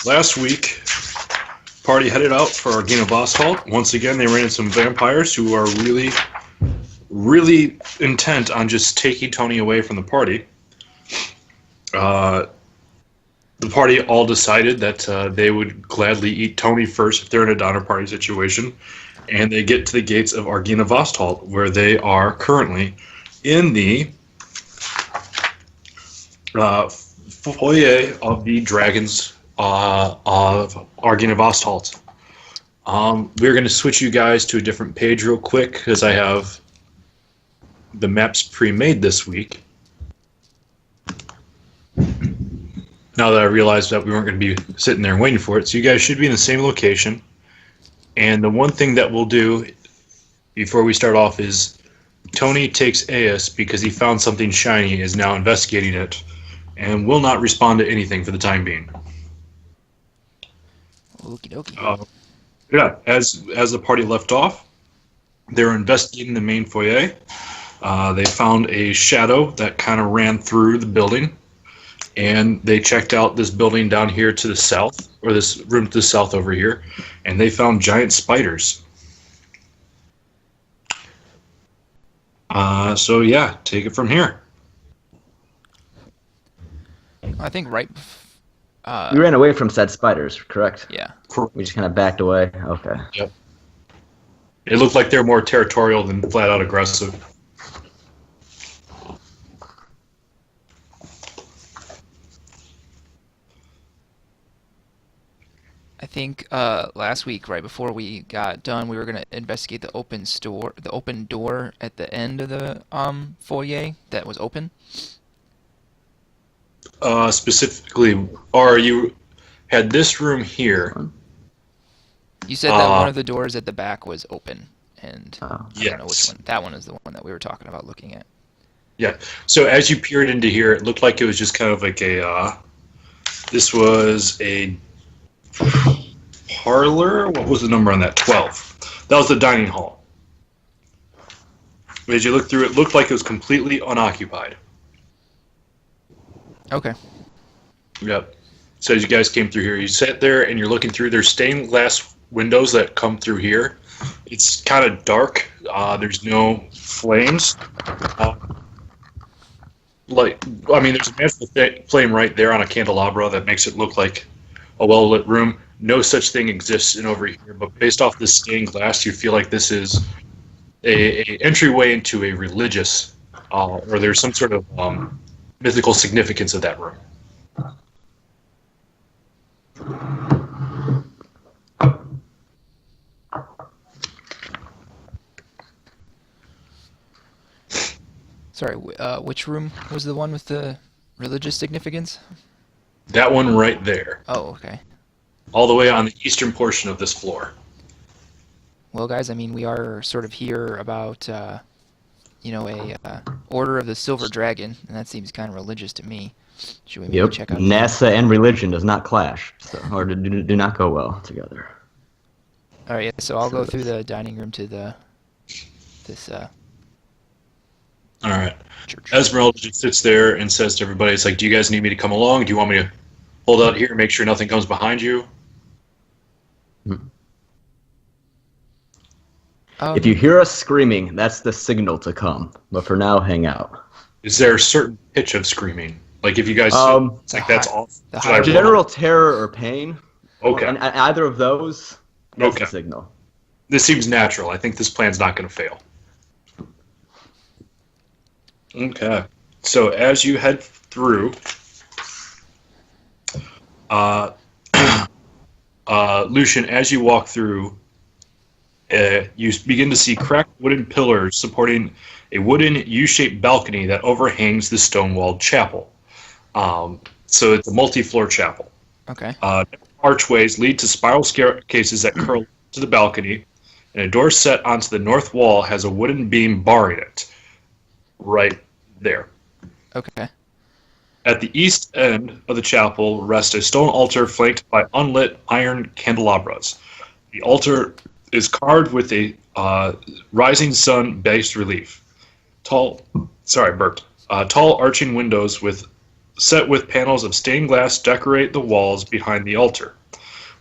last week, party headed out for Argynovostholt. Once again, they ran into some vampires who are really intent on just taking Tony away from the party. The party all decided that they would gladly eat Tony first if they're in a Donner Party situation, and they get to the gates of Argynovostholt, where they are currently in the foyer of the Dragons of Argynovostholt. We're going to switch you guys to a different page real quick, because I have the maps pre-made this week. Now that I realized that we weren't going to be sitting there and waiting for it, so you guys should be in the same location. And the one thing that we'll do before we start off is Tony takes Aeus because he found something shiny, is now investigating it, and will not respond to anything for the time being. Okie dokie. Yeah, as the party left off, they were investigating the main foyer. They found a shadow that kind of ran through the building, and they checked out this building down here to the south, or this room to the south over here, and they found giant spiders. So yeah, take it from here. I think we ran away from said spiders, correct? Yeah. We just kind of backed away. Okay. Yep. It looked like they're more territorial than flat out aggressive. I think last week, right before we got done, we were gonna investigate the open door at the end of the foyer that was open. Specifically, or you had this room here. You said that one of the doors at the back was open, and I yes. don't know which one. That one is the one that we were talking about looking at. Yeah. So as you peered into here, it looked like it was just kind of like a. This was a parlor. What was the number on that? 12. That was the dining hall. As you looked through, it looked like it was completely unoccupied. Okay. Yep. So as you guys came through here, you sat there and you're looking through. There's stained glass windows that come through here. It's kind of dark. There's no flames. There's a magical flame right there on a candelabra that makes it look like a well-lit room. No such thing exists in over here, but based off this stained glass, you feel like this is a entryway into a religious, or there's some sort of mythical significance of that room. Sorry, which room was the one with the religious significance? That one right there. Oh, okay. All the way on the eastern portion of this floor. Well, guys, I mean, we are sort of here about, Order of the Silver Dragon, and that seems kind of religious to me. Should we maybe check out? NASA and religion does not clash, or do not go well together. All right, so I'll go through the dining room to this. All right. Church. Esmeralda just sits there and says to everybody, "It's like, do you guys need me to come along? Do you want me to hold out here and make sure nothing comes behind you?" If you hear us screaming, that's the signal to come. But for now, hang out. Is there a certain pitch of screaming? Like if you guys, it's like that's all. General terror or pain. Okay. And either of those, that's Okay. the signal. This seems natural. I think this plan's not going to fail. Okay. So as you head through, Lucian, as you walk through, you begin to see cracked wooden pillars supporting a wooden U-shaped balcony that overhangs the stone-walled chapel. So it's a multi-floor chapel. Okay. Archways lead to spiral staircases that curl to the balcony, and a door set onto the north wall has a wooden beam barring it. Right there. Okay. At the east end of the chapel rests a stone altar flanked by unlit iron candelabras. The altar is carved with a rising sun bas relief. Tall arching windows with set with panels of stained glass decorate the walls behind the altar.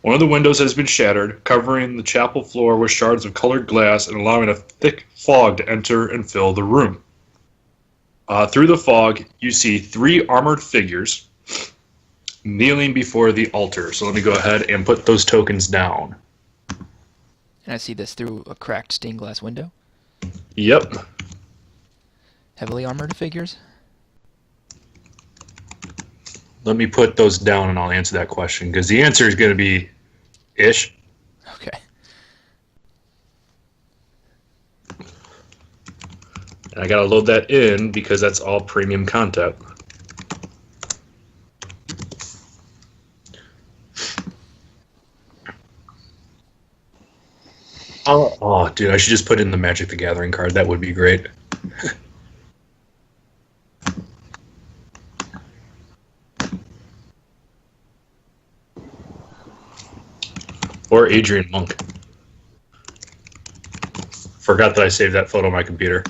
One of the windows has been shattered, covering the chapel floor with shards of colored glass and allowing a thick fog to enter and fill the room. Through the fog, you see 3 armored figures kneeling before the altar. So let me go ahead and put those tokens down. And I see this through a cracked stained glass window. Yep. Heavily armored figures. Let me put those down and I'll answer that question, because the answer is going to be ish. Okay. And I got to load that in because that's all premium content. Oh, dude, I should just put in the Magic the Gathering card. That would be great. Or Adrian Monk. Forgot that I saved that photo on my computer.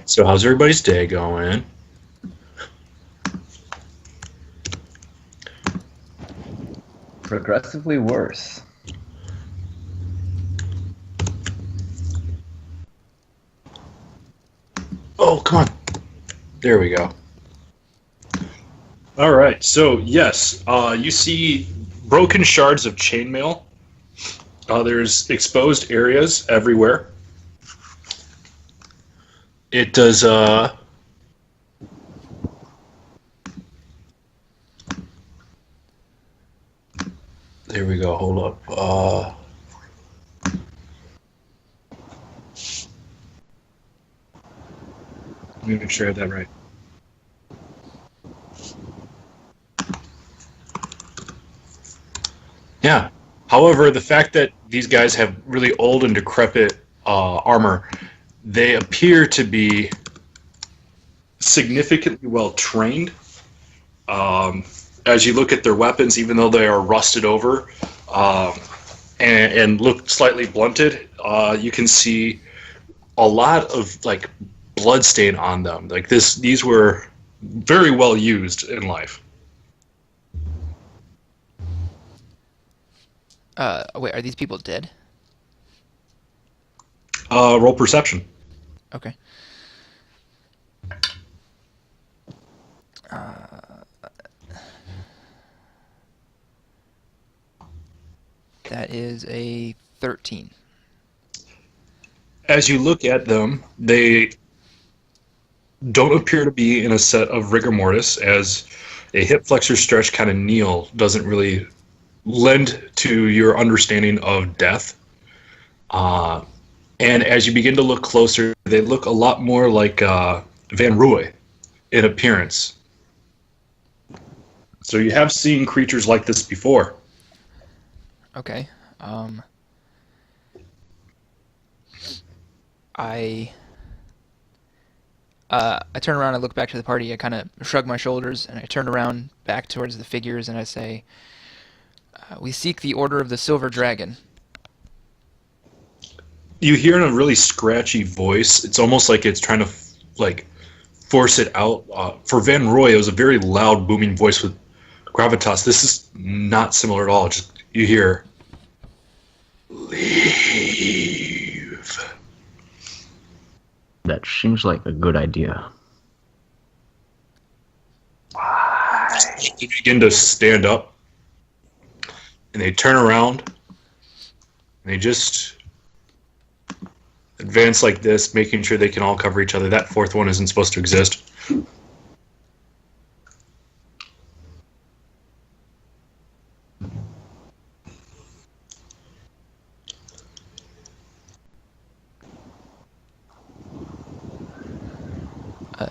So how's everybody's day going? Progressively worse. Oh, come on. There we go. All right. So, yes, you see broken shards of chainmail. There's exposed areas everywhere. It does, there we go. Hold up. Let me make sure I have that right. Yeah. However, the fact that these guys have really old and decrepit armor, they appear to be significantly well trained. As you look at their weapons, even though they are rusted over and look slightly blunted, you can see a lot of like blood stain on them. Like these were very well used in life. Wait, are these people dead? Roll perception. Okay. That is a 13. As you look at them, they don't appear to be in a set of rigor mortis, as a hip flexor stretch kind of kneel doesn't really lend to your understanding of death. And as you begin to look closer, they look a lot more like Van Rooy in appearance. So you have seen creatures like this before. Okay. I turn around, I look back to the party, I kind of shrug my shoulders, and I turn around back towards the figures, and I say, we seek the Order of the Silver Dragon. You hear in a really scratchy voice. It's almost like it's trying to force it out. For Van Rooy, it was a very loud, booming voice with gravitas. This is not similar at all. Just you hear, leave. That seems like a good idea. They begin to stand up, and they turn around, and they just advance like this, making sure they can all cover each other. That fourth one isn't supposed to exist.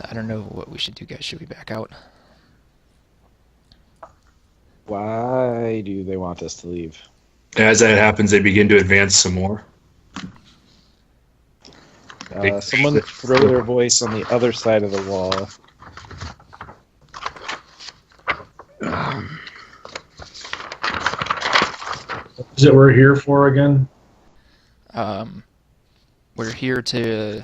I don't know what we should do, guys. Should we back out? Why do they want us to leave? As that happens, they begin to advance some more. Someone throw their voice on the other side of the wall. Is it we're here for again? We're here to.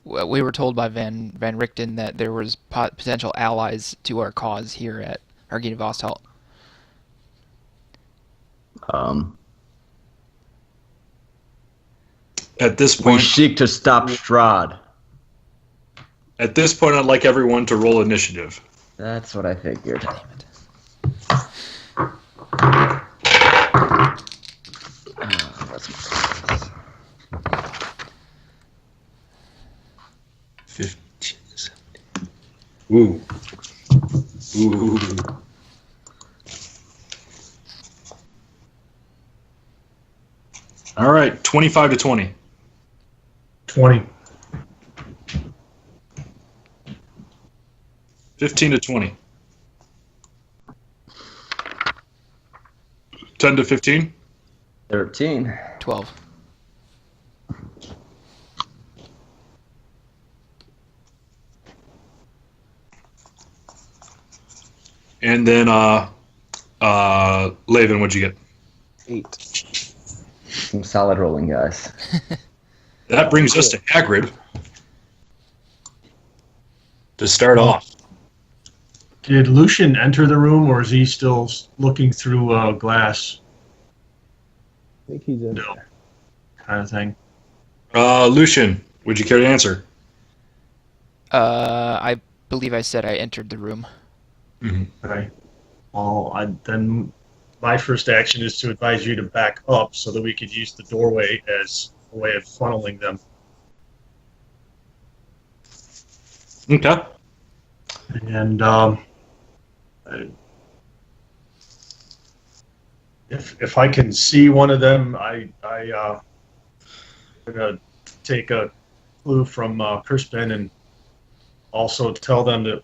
Well, we were told by Van Richten that there was potential allies to our cause here at Argynovostholt. At this We point, seek to stop Strahd. I'd like everyone to roll initiative. That's what I figured. Damn it. That's 15, 17. Ooh. Ooh. All right, 25 to 20. 20. 15 to 20. 10 to 15. 13. 12. And then, Laven, what'd you get? 8. Some solid rolling, guys. That brings us to Hagrid. To start off. Did Lucian enter the room, or is he still looking through glass? I think he's in No. there. Kind of thing. Lucian, would you care to answer? I believe I said I entered the room. Okay. Well, then my first action is to advise you to back up so that we could use the doorway as a way of funneling them. Okay. And if I can see one of them, I'm gonna take a clue from Crispin and also tell them that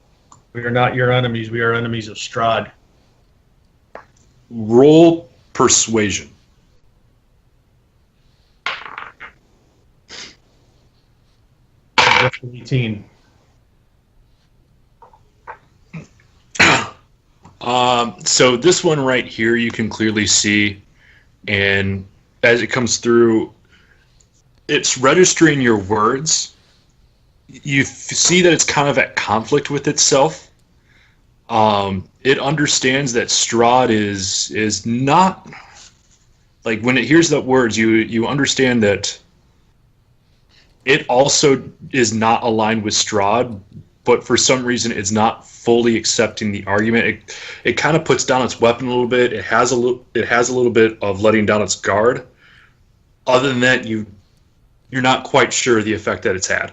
we are not your enemies. We are enemies of Strahd. Roll persuasion. That's 18. So this one right here, you can clearly see, and as it comes through, it's registering your words. You see that it's kind of at conflict with itself. It understands that Strahd is not, like, when it hears the words, you understand that it also is not aligned with Strahd, but for some reason it's not fully accepting the argument. It kind of puts down its weapon a little bit. It has a little bit of letting down its guard. Other than that, you're not quite sure the effect that it's had.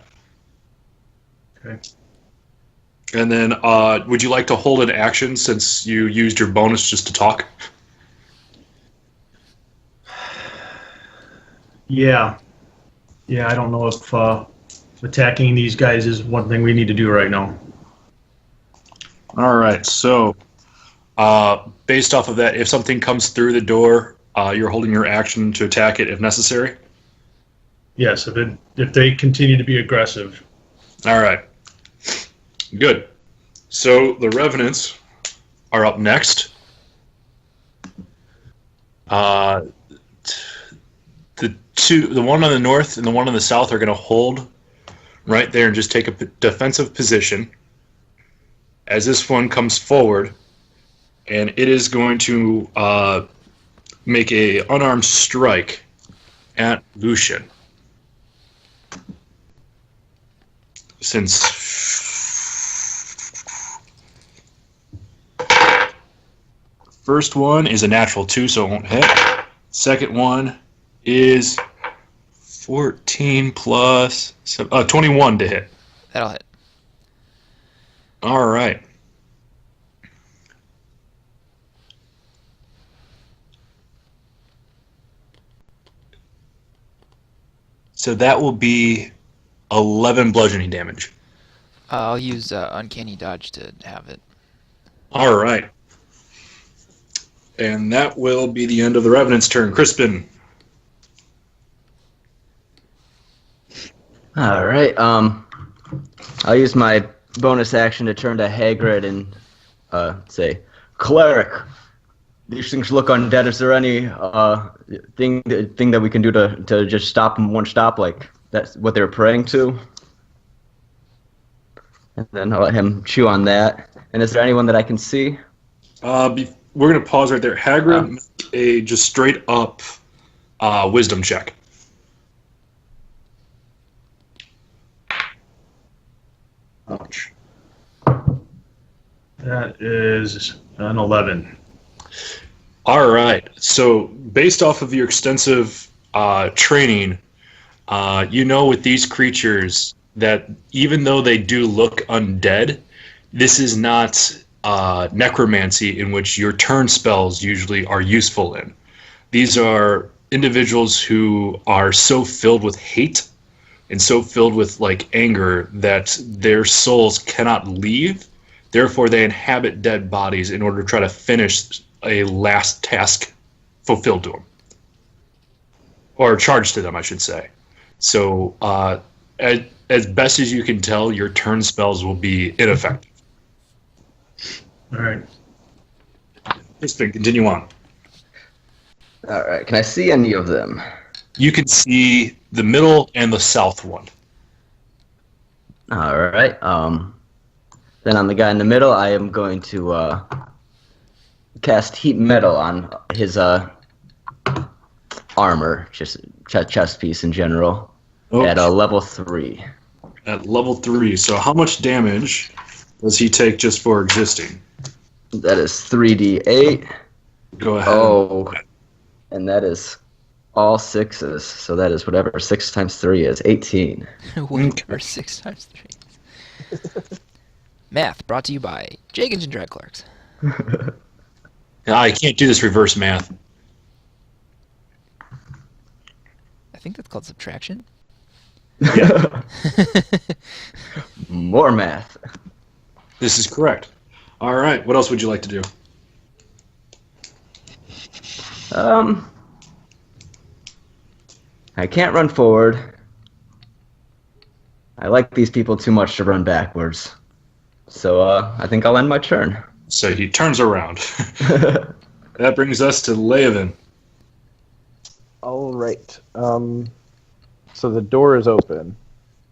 Okay. And then, would you like to hold an action since you used your bonus just to talk? Yeah. Yeah, I don't know if attacking these guys is one thing we need to do right now. All right. So, based off of that, if something comes through the door, you're holding your action to attack it if necessary. Yes, if they continue to be aggressive. All right. Good. So the Revenants are up next. The one on the north and the one on the south are going to hold right there and just take a defensive position as this one comes forward, and it is going to make a unarmed strike at Lucian. Since first one is a natural 2, so it won't hit. Second one is 14 plus 21 to hit. That'll hit. All right. So that will be 11 bludgeoning damage. I'll use Uncanny Dodge to have it. All right. And that will be the end of the Revenant's turn. Crispin. All right. I'll use my bonus action to turn to Hagrid and say, "Cleric, these things look undead. Is there any thing that we can do to just stop them one stop? Like that's what they're praying to?" And then I'll let him chew on that. And is there anyone that I can see? We're going to pause right there. Hagrid, make a just straight up wisdom check. Ouch. That is an 11. All right. So, based off of your extensive training, you know with these creatures that even though they do look undead, this is not necromancy in which your turn spells usually are useful in. These are individuals who are so filled with hate and so filled with like anger that their souls cannot leave. Therefore, they inhabit dead bodies in order to try to finish a last task fulfilled to them. Or charged to them, I should say. So, as best as you can tell, your turn spells will be ineffective. All right. Crispin, continue on. All right. Can I see any of them? You can see the middle and the south one. All right. Then on the guy in the middle, I am going to cast Heat Metal on his armor, just chest piece in general, at a level 3. At level 3. So how much damage does he take just for existing? That is 3d8. Go ahead. Oh, and that is all 6s. So that is whatever 6 times 3 is, 18. Whatever, 6 times 3. Math brought to you by Jaygeons and Dragclarks. I can't do this reverse math. I think that's called subtraction. Yeah. More math. This is correct. All right. What else would you like to do? I can't run forward. I like these people too much to run backwards. So I think I'll end my turn. So he turns around. That brings us to Leovan. All right. So the door is open.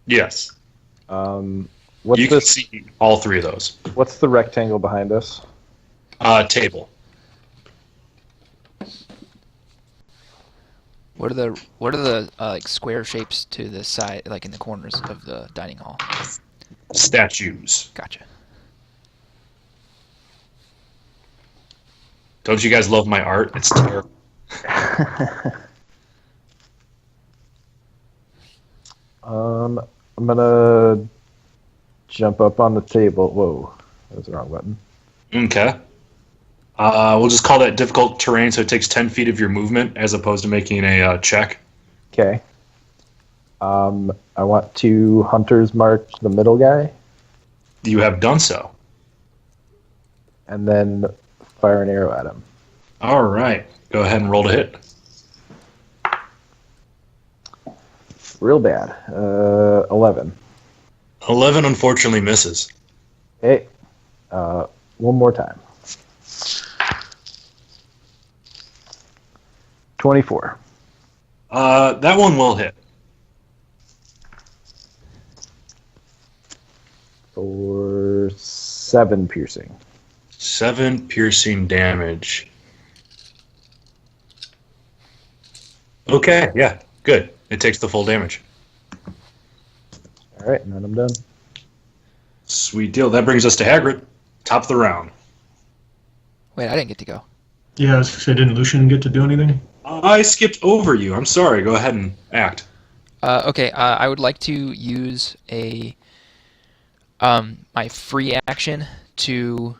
Yes. What's You can this? see all 3 of those. What's the rectangle behind us? Table. What are the like square shapes to the side, like in the corners of the dining hall? Statues. Gotcha. Don't you guys love my art? It's terrible. I'm gonna jump up on the table. Whoa, that was the wrong button. Okay. We'll just call that difficult terrain, so it takes 10 feet of your movement as opposed to making a check. Okay. I want to hunter's mark the middle guy, You have done so. and then fire an arrow at him. All right. Go ahead and roll to hit. Real bad. 11. 11 unfortunately misses. Okay. One more time. 24. That one will hit. For 7 piercing. 7 piercing damage. Okay, yeah, good. It takes the full damage. All right, and then I'm done. Sweet deal. That brings us to Hagrid. Top of the round. Wait, I didn't get to go. Yeah, I was gonna say, didn't Lucian get to do anything? I skipped over you. I'm sorry. Go ahead and act. Okay, I would like to use a my free action to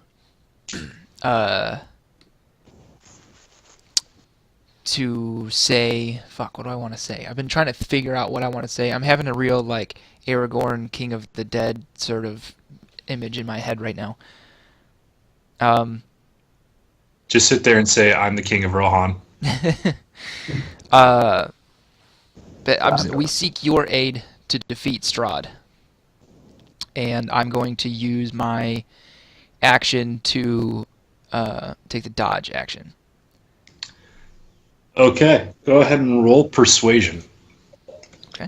to say, fuck, what do I want to say? I've been trying to figure out what I want to say. I'm having a real, like, Aragorn, King of the Dead sort of image in my head right now. Just sit there and say, I'm the king of Rohan. But we seek your aid to defeat Strahd. And I'm going to use my action to take the dodge action. Okay, go ahead and roll persuasion. Okay.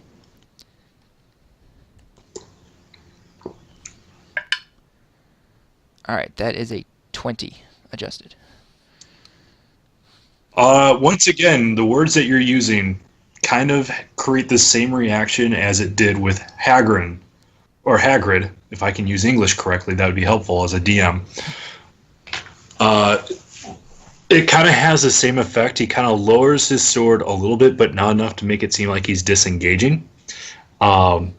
All right, that is a 20 adjusted. Once again, the words that you're using kind of create the same reaction as it did with Hagrid, or Hagrid, if I can use English correctly, that would be helpful as a DM. It kind of has the same effect. He kind of lowers his sword a little bit, but not enough to make it seem like he's disengaging. From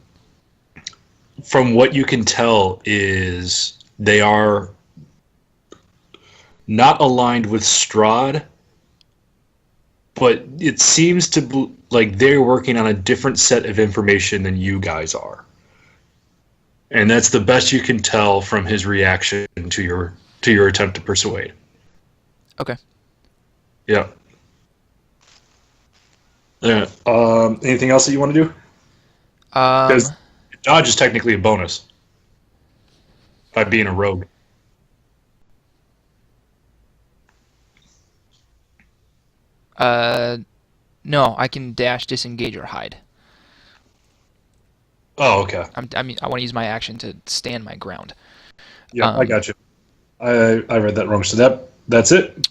what you can tell is they are not aligned with Strahd, but it seems to like they're working on a different set of information than you guys are. And that's the best you can tell from his reaction to your attempt to persuade. Okay. Yeah. Yeah. Anything else that you want to do? Because dodge is technically a bonus by being a rogue. No, I can dash, disengage, or hide. Oh, okay. I want to use my action to stand my ground. Yeah, I got you. I read that wrong. So that's it.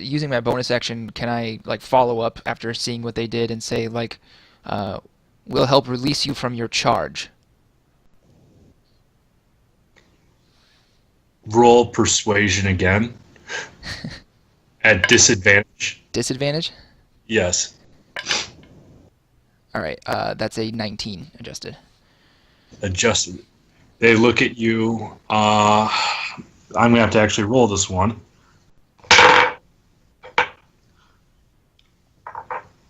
Using my bonus action, can I like follow up after seeing what they did and say like, we'll help release you from your charge? Roll persuasion again. At disadvantage. Disadvantage? Yes. All right. That's a 19 adjusted. Adjusted. They look at you. I'm going to have to actually roll this one.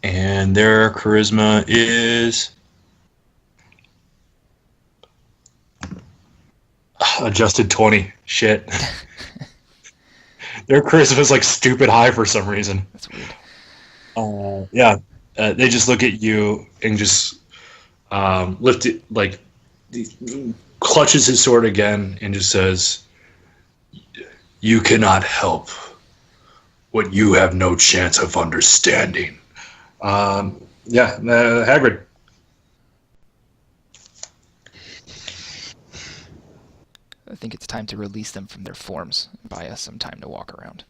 And their charisma is adjusted 20. Shit. Their charisma is like stupid high for some reason. That's weird. Yeah. They just look at you and just lift it, like clutches his sword again and just says, "You cannot help what you have no chance of understanding." Hagrid. I think it's time to release them from their forms and buy us some time to walk around.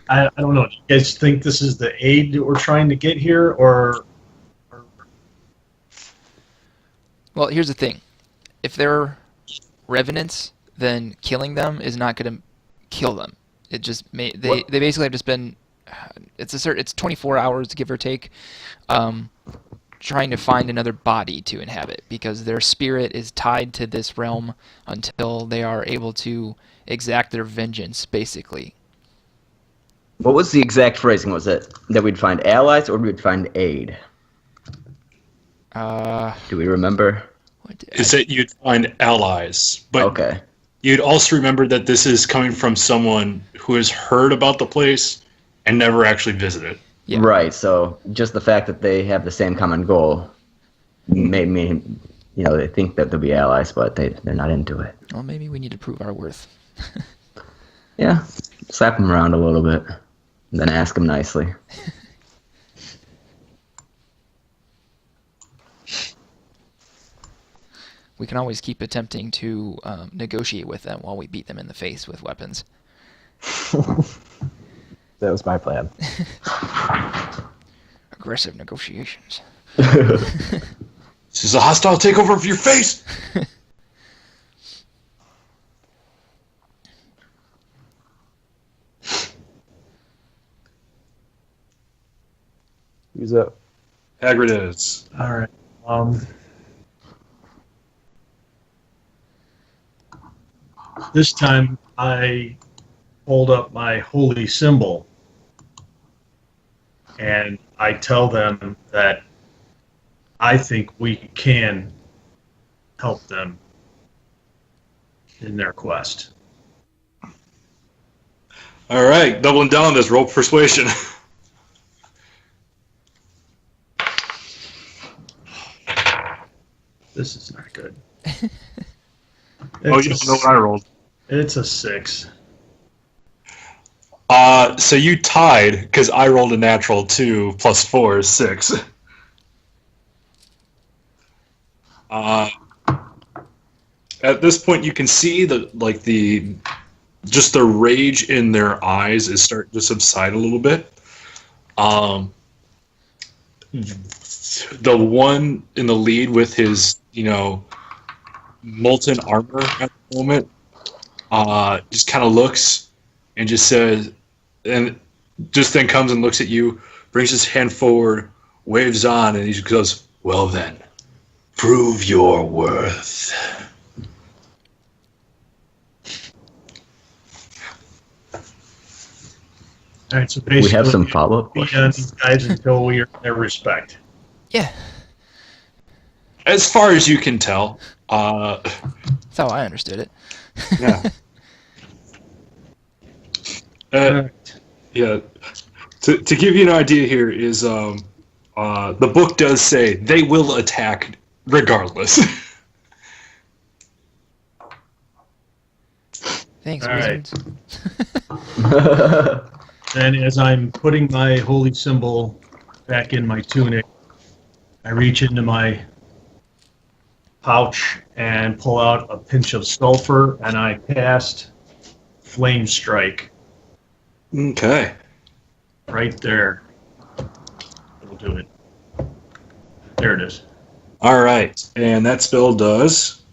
I don't know. Do you guys think this is the aid that we're trying to get here, or? Well, here's the thing. If they're revenants, then killing them is not going to kill them. It just they basically have just been it's 24 hours give or take trying to find another body to inhabit because their spirit is tied to this realm until they are able to exact their vengeance basically. What was the exact phrasing? Was it that we'd find allies or we'd find aid? Do we remember? Is that you'd find allies, but okay. You'd also remember that this is coming from someone who has heard about the place and never actually visited. Yeah. Right, so just the fact that they have the same common goal made me, they think that they'll be allies, but they're not into it. Well, maybe we need to prove our worth. Yeah, slap them around a little bit, and then ask them nicely. We can always keep attempting to negotiate with them while we beat them in the face with weapons. That was my plan. Aggressive negotiations. This is a hostile takeover of your face! Who's up? Hagrid is. All right. This time I hold up my holy symbol and I tell them that I think we can help them in their quest. All right, doubling down on this. Roll persuasion. This is not good. Oh, you don't know what I rolled. It's a 6. So you tied because I rolled a natural 2 plus 4 is 6. At this point, you can see just the rage in their eyes is starting to subside a little bit. The one in the lead with his, molten armor at the moment, just kind of looks and just says, and just then comes and looks at you, brings his hand forward, waves on, and he just goes, "Well then, prove your worth." All right, so basically, We have some follow-up be on questions. these guys until we earn their respect. Yeah, As far as you can tell, that's how I understood it. yeah. Yeah. To give you an idea here is the book does say they will attack regardless. Thanks, All right. wizards. And as I'm putting my holy symbol back in my tunic, I reach into my pouch and pull out a pinch of sulfur, and I cast Flame Strike Okay. right there. It'll do it. There it is. All right, and that spell does.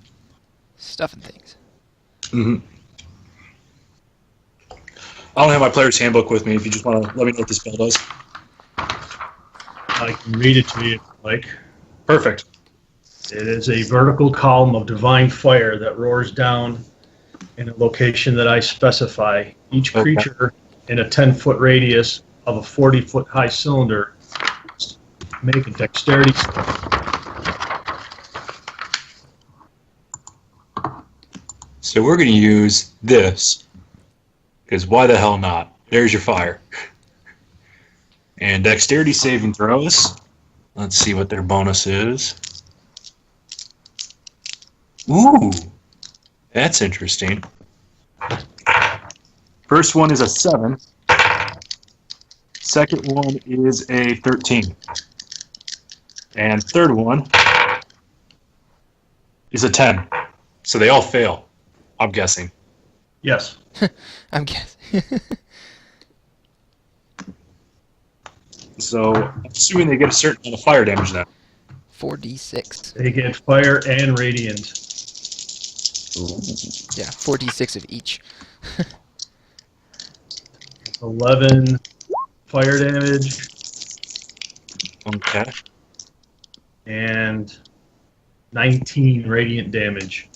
Stuff and things. Mm-hmm. I don't have my player's handbook with me. If you just want to let me know what this spell does. I can read it to you if you like. Perfect. It is a vertical column of divine fire that roars down in a location that I specify. Each Okay. creature in a 10-foot radius of a 40-foot high cylinder make a dexterity save. So we're going to use this, because why the hell not? There's your fire. And dexterity saving throws. Let's see what their bonus is. Ooh, that's interesting. First one is a 7. Second one is a 13. And third one is a 10. So they all fail, I'm guessing. Yes. I'm guessing. So I'm assuming they get a certain amount of fire damage then. 4d6. They get fire and radiant. Yeah, 4d6 of each. 11 fire damage Okay. and 19 radiant damage.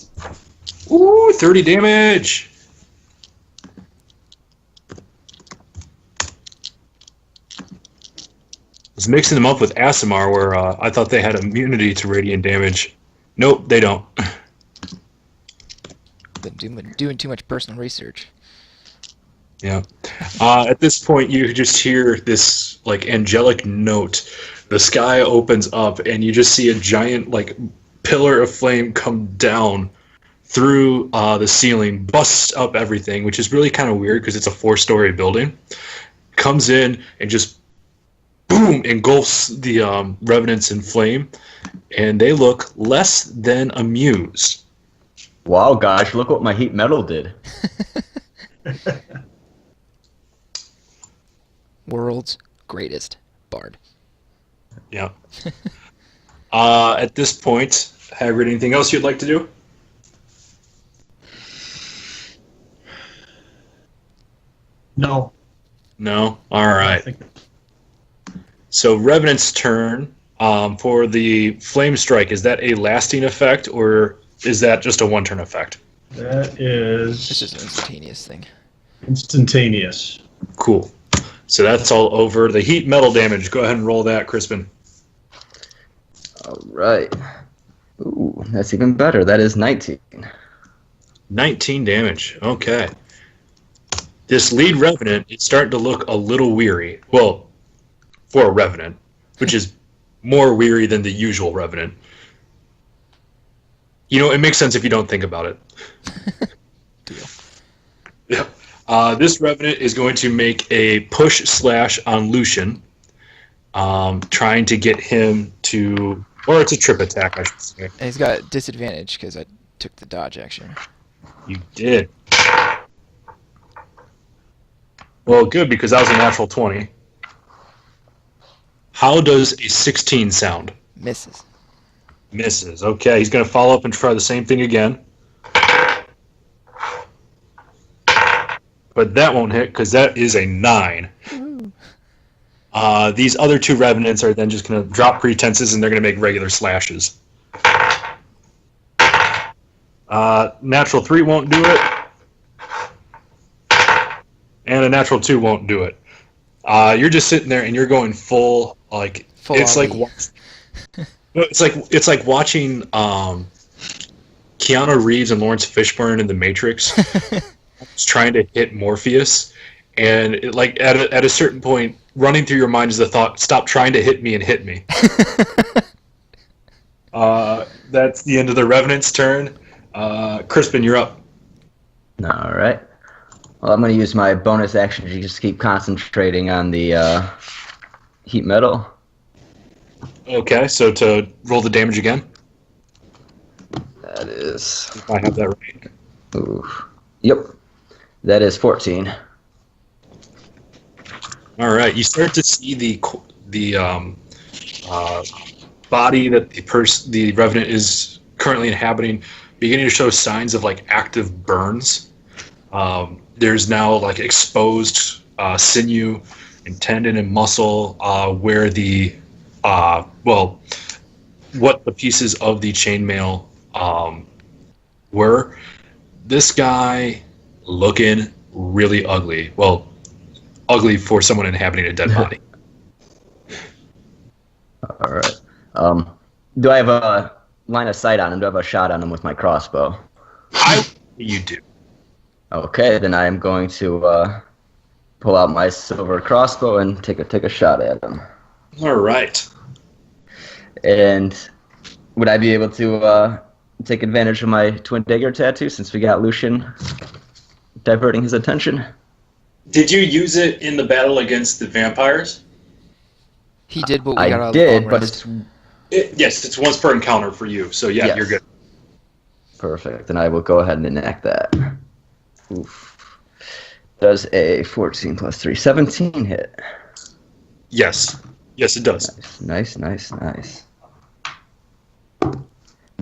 Ooh, 30 damage! I was mixing them up with Asimar, where I thought they had immunity to radiant damage. Nope, they don't. Been doing too much personal research. Yeah. At this point, you just hear this angelic note. The sky opens up, and you just see a giant pillar of flame come down through the ceiling, busts up everything, which is really kind of weird because it's a 4-story building. Comes in and just boom engulfs the revenants in flame, and they look less than amused. Wow, gosh, look what my heat metal did. World's greatest bard. Yeah. At this point, Hagrid, anything else you'd like to do? No. No? All I right. think So Revenant's turn. For the Flame Strike, is that a lasting effect, or is that just a one-turn effect? that It's is just an instantaneous thing. instantaneous. Cool. So that's all over. The heat metal damage, go ahead and roll that, Crispin. All right. Ooh, that's even better. That is 19. 19 damage. Okay. This lead Revenant is starting to look a little weary. Well, for a Revenant, which is more weary than the usual Revenant. You know, it makes sense if you don't think about it. Deal. Yep. This Revenant is going to make a push slash on Lucian, trying to get him to, or it's a trip attack, I should say. And he's got disadvantage because I took the dodge action. You did. Well, good, because that was a natural 20. How does a 16 sound? Misses. Misses. Okay, he's going to follow up and try the same thing again. But that won't hit because that is a 9. These other two Revenants are then just going to drop pretenses and they're going to make regular slashes. Natural 3 won't do it. And a natural 2 won't do it. You're just sitting there and you're going full, like, Full it's like, Ali. it's like watching Keanu Reeves and Lawrence Fishburne in The Matrix trying to hit Morpheus, and it, like at a certain point, running through your mind is the thought, "Stop trying to hit me and hit me." That's the end of the Revenant's turn. Crispin, you're up. All right. Well, I'm going to use my bonus action to just keep concentrating on the heat metal. Okay, so to roll the damage again, That is... if I have that right. Ooh. Yep. That is 14. All right, you start to see the body that the Revenant is currently inhabiting beginning to show signs of like active burns. There's now like exposed sinew and tendon and muscle where the what the pieces of the chainmail were. This guy looking really ugly. Well, ugly for someone inhabiting a dead body. All right. Do I have a line of sight on him? Do I have a shot on him with my crossbow? You do. Okay, then I am going to pull out my silver crossbow and take a shot at him. All right. And would I be able to take advantage of my twin dagger tattoo since we got Lucian diverting his attention? Did you use it in the battle against the vampires? He did, but we got out I of the did, long but rest. it's Yes, it's once per encounter for you. So yeah, Yes. you're good. perfect. Then I will go ahead and enact that. Oof. Does a 14 plus 3, 17 hit. Yes. Yes, it does. Nice.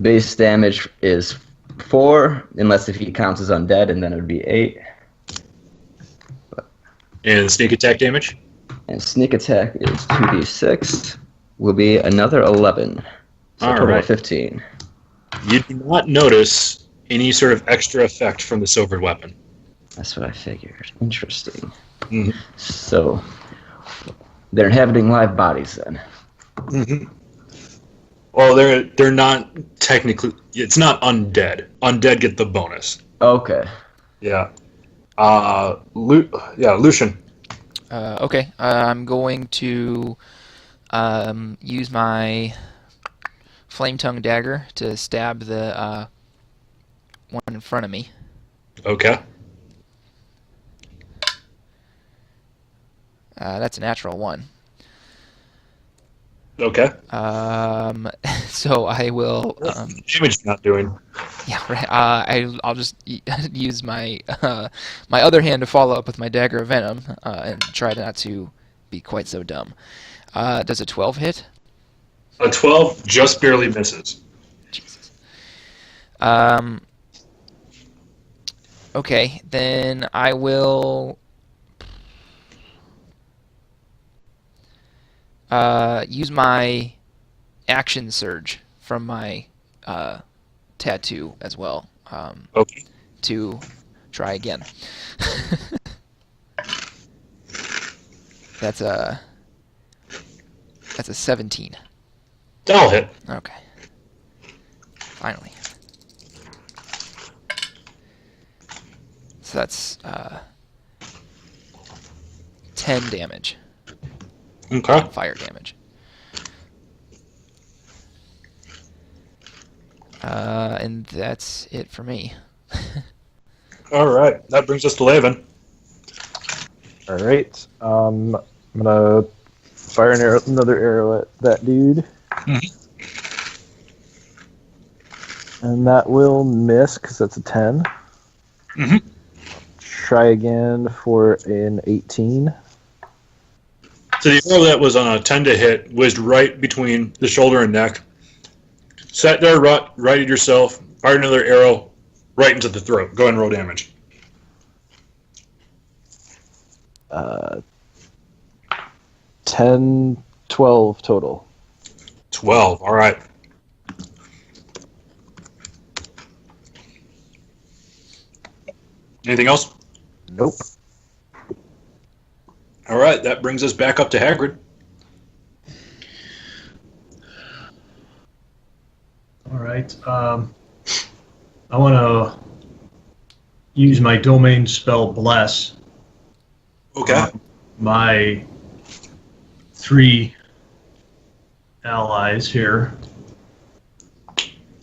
Base damage is 4, unless if he counts as undead, and then it would be 8. And sneak attack damage? And sneak attack is 2d6. Will be another 11. So All a total right. of 15. You do not notice any sort of extra effect from the silvered weapon. That's what I figured. Interesting. Mhm. So, they're inhabiting live bodies then. Mm-hmm. Well, they're not technically. It's not undead. Undead get the bonus. Okay. Yeah. Lucian. Okay, I'm going to use my flame tongue dagger to stab the one in front of me. Okay. That's a natural 1. Okay. So I will. Damage you're not doing. Yeah, right. I'll just use my my other hand to follow up with my dagger of venom and try not to be quite so dumb. Does a 12 hit? A 12 just barely misses. Jesus. Okay, then I will use my action surge from my tattoo as well Okay. to try again. That's a 17. That'll hit. Okay. Finally. So that's 10 damage. Okay. Fire damage. And that's it for me. All right. That brings us to Laven. All right. I'm gonna fire another arrow at that dude, and that will miss because that's a 10. Mm-hmm. Try again for an 18. So the arrow that was on a 10 to hit whizzed right between the shoulder and neck. Sat there, righted yourself, fired another arrow right into the throat. Go ahead and roll damage. 10, 12 total. 12. All right. Anything else? Nope. All right. That brings us back up to Hagrid. All right. I want to use my domain spell Bless. Okay. My 3 allies here.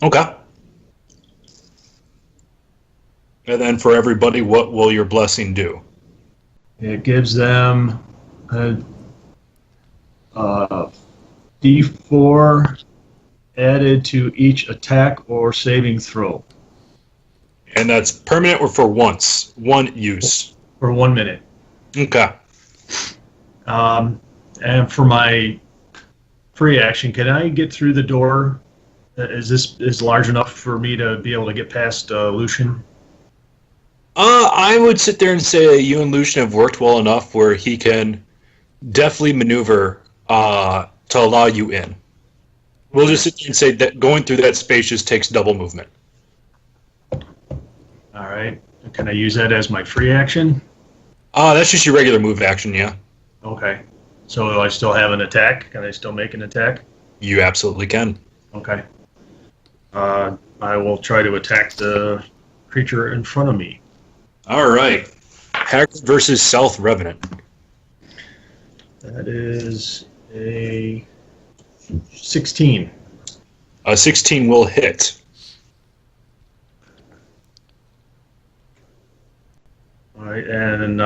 Okay. And then for everybody, what will your blessing do? It gives them a D4 added to each attack or saving throw And that's permanent or for once? One use. for 1 minute. Okay. And for my free action, can I get through the door? Is this large enough for me to be able to get past Lucian? I would sit there and say you and Lucian have worked well enough where he can definitely maneuver to allow you in. We'll just sit there and say that going through that space just takes double movement. All right. Can I use that as my free action? That's just your regular move action, yeah. Okay. So do I still have an attack? Can I still make an attack? You absolutely can. Okay. I will try to attack the creature in front of me. All right. Hagrid versus South Revenant. That is a 16. A 16 will hit. All right, and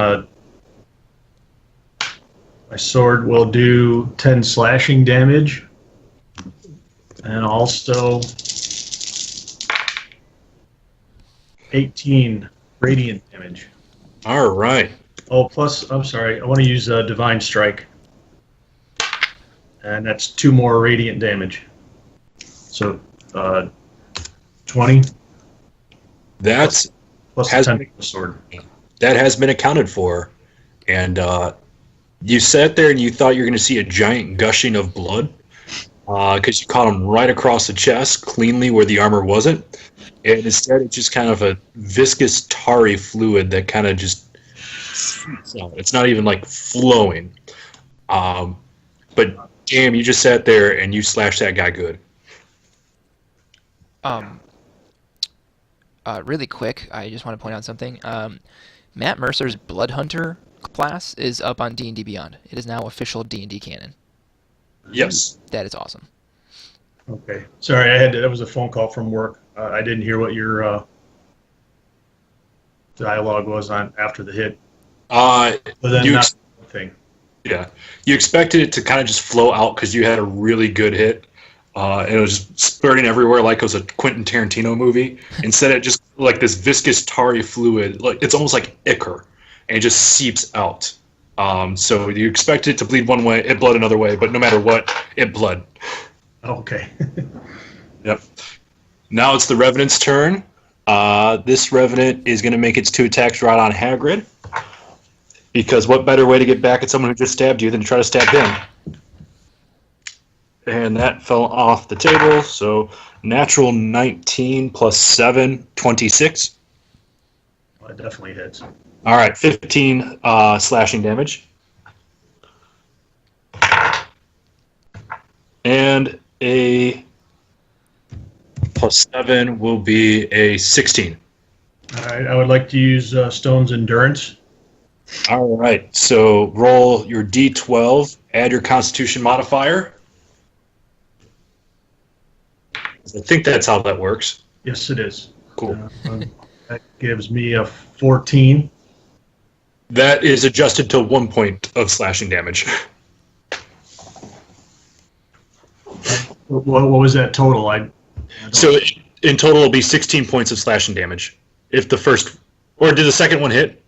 my sword will do 10 slashing damage, and also 18 radiant damage. All right. Oh, plus, I'm sorry, I want to use Divine Strike. And that's 2 more radiant damage. So, 20 That's plus has 10 for the sword. that has been accounted for, and you sat there and you thought you were going to see a giant gushing of blood because you caught him right across the chest, cleanly where the armor wasn't, and instead it's just kind of a viscous, tarry fluid that kind of just seeps out. It's not even like flowing, but damn, you just sat there and you slashed that guy good. Really quick, I just want to point out something. Matt Mercer's Blood Hunter class is up on D&D Beyond. It is now official D&D canon. Yes. That is awesome. Okay. Sorry, that was a phone call from work. I didn't hear what your dialogue was on after the hit. But then You not the thing. Yeah, you expected it to kind of just flow out because you had a really good hit, and it was just spurting everywhere like it was a Quentin Tarantino movie. Instead, it just like this viscous, tarry fluid, like it's almost like ichor, and it just seeps out. So you expected it to bleed one way, it bled another way, but no matter what, it bled. Okay. Yep. Now it's the Revenant's turn. This Revenant is going to make its 2 attacks right on Hagrid. Because what better way to get back at someone who just stabbed you than to try to stab him? And that fell off the table, so natural 19 plus 7, 26. Well, it definitely hits. All right, 15 slashing damage. And a plus 7 will be a 16. All right, I would like to use Stone's Endurance. All right, so roll your d12, add your Constitution modifier. I think that's how that works. Yes, it is. Cool. That gives me a 14. That is adjusted to 1 point of slashing damage. What was that total? So in total, it'll be 16 points of slashing damage. If the first, or did the second one hit?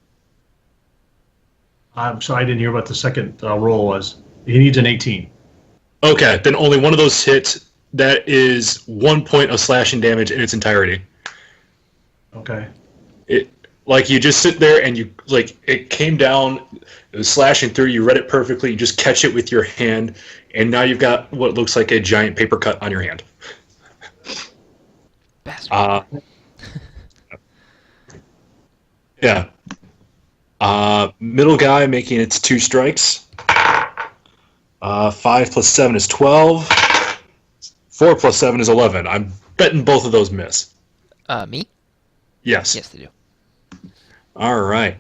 I'm sorry, I didn't hear what the second roll was. He needs an 18. Okay, then only one of those hits. That is 1 point of slashing damage in its entirety. Okay. Like you just sit there and it came down, it was slashing through. You read it perfectly. You just catch it with your hand, and now you've got what looks like a giant paper cut on your hand. Bastard. Yeah. Middle guy making its 2 strikes. 5 plus 7 is 12. 4 plus 7 is 11. I'm betting both of those miss. Me? Yes. Yes, they do. All right.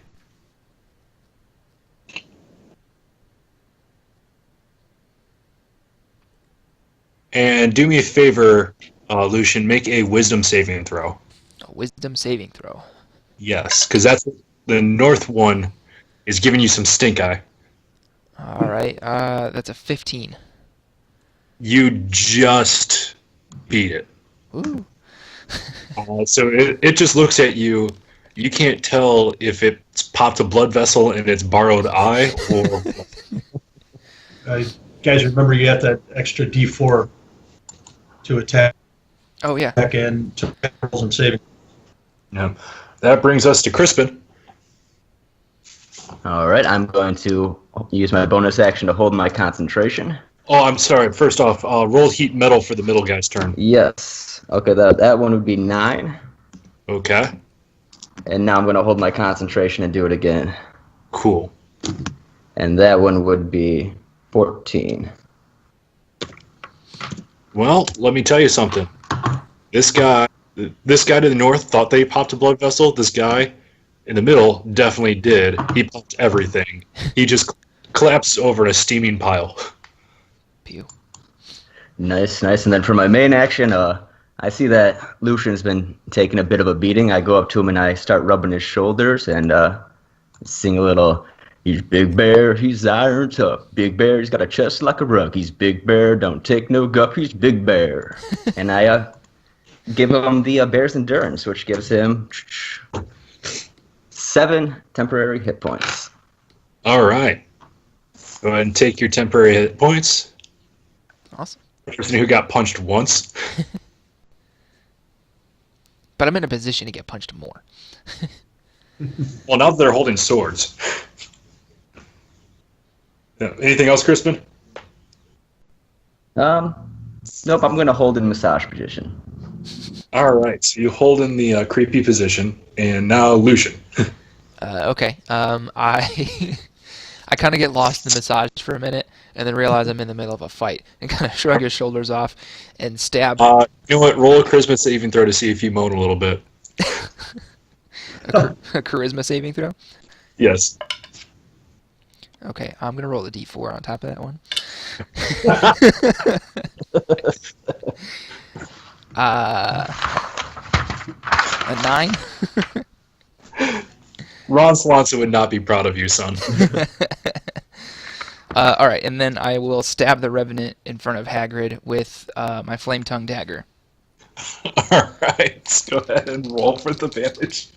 And do me a favor, Lucian, make a wisdom saving throw. A wisdom saving throw. Yes, because that's the north one is giving you some stink eye. All right. That's a 15. You just beat it. Ooh. So it just looks at you. You can't tell if it's popped a blood vessel in its borrowed eye or... Guys, remember you got that extra D4 to attack Oh, yeah. and to rolls and saving. Yeah. That brings us to Crispin. All right, I'm going to use my bonus action to hold my concentration. Oh, I'm sorry. First off, roll heat metal for the middle guy's turn. Yes. Okay, that one would be 9. Okay. And now I'm going to hold my concentration and do it again. Cool. And that one would be 14. Well, let me tell you something. This guy to the north thought they popped a blood vessel. This guy in the middle definitely did. He popped everything. He just collapsed over in a steaming pile. Pew. Nice. And then for my main action, I see that Lucian's been taking a bit of a beating. I go up to him and I start rubbing his shoulders and sing a little, he's Big Bear, he's iron tough. Big Bear, he's got a chest like a rug. He's Big Bear, don't take no guff, he's Big Bear. And I give him the Bear's Endurance, which gives him 7 temporary hit points. All right. Go ahead and take your temporary hit points. Awesome. Person who got punched once. But I'm in a position to get punched more. Well, now they're holding swords. Yeah. Anything else, Crispin? Nope, I'm going to hold in massage position. All right. So you hold in the creepy position, and now Lucian. Okay. I kind of get lost in the massage for a minute, and then realize I'm in the middle of a fight, and kind of shrug his shoulders off, and stab. You know what? Roll a charisma saving throw to see if you moan a little bit. a charisma saving throw. Yes. Okay, I'm gonna roll a d4 on top of that one. A 9. Ron Swanson would not be proud of you, son. All right, and then I will stab the Revenant in front of Hagrid with my Flame Tongue dagger. All right. Let's go ahead and roll for the damage.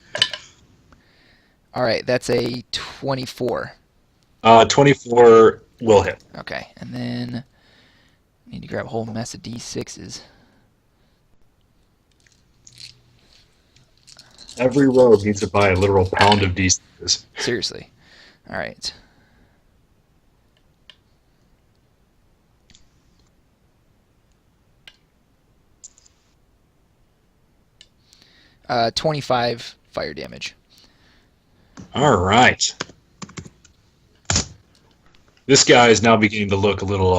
All right, that's a 24. 24 will hit. Okay, and then Need to grab a whole mess of D6s. Every rogue needs to buy a literal pound of D6s. Seriously. All right. 25 fire damage. All right. This guy is now beginning to look a little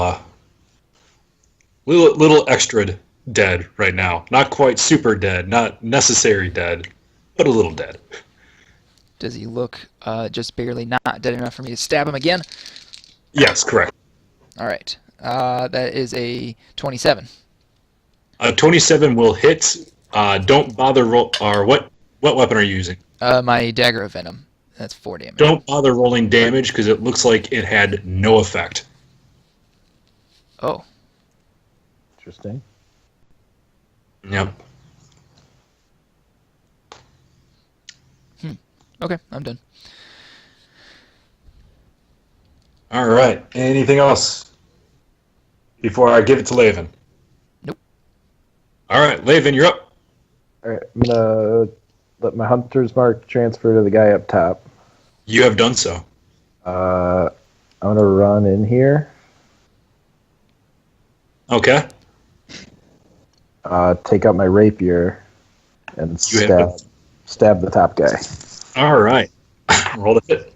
extra dead right now. Not quite super dead, not necessary dead, but a little dead. Does he look just barely not dead enough for me to stab him again? Yes, correct. All right. That is a 27. 27 will hit. Don't bother roll. Or what weapon are you using? My dagger of venom. That's 4 damage. Don't bother rolling damage because it looks like it had no effect. Oh. Interesting. Yep. Okay, I'm done. All right. Anything else before I give it to Laven? Nope. All right, Laven, you're up. All right, I'm gonna let my hunter's mark transfer to the guy up top. You have done so. I'm gonna run in here. Okay. Take out my rapier and You have stab the top guy. All right. Roll the hit.